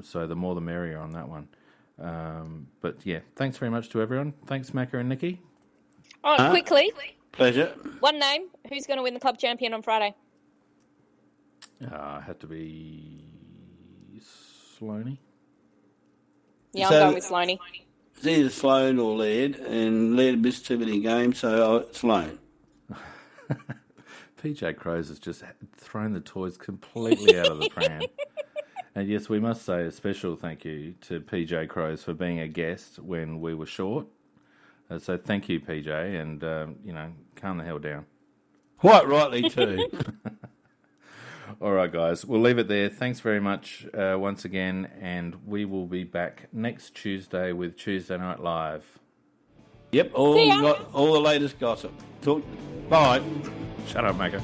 So the more the merrier on that one. But yeah, thanks very much to everyone. Thanks, Macca and Nikki. Oh, quickly. Pleasure. One name. Who's going to win the club champion on Friday? Had to be Sloaney. Yeah, So- I'm going with Sloaney. It's either Sloan or Laird, and Laird missed too many games, so Sloan. PJ Crows has just thrown the toys completely out of the pram. And yes, we must say a special thank you to PJ Crows for being a guest when we were short. So thank you, PJ, and, calm the hell down. Quite rightly, too. All right, guys, we'll leave it there. Thanks very much once again, and we will be back next Tuesday with Tuesday Night Live. Yep, all the latest gossip. Bye. Shut up, Macca.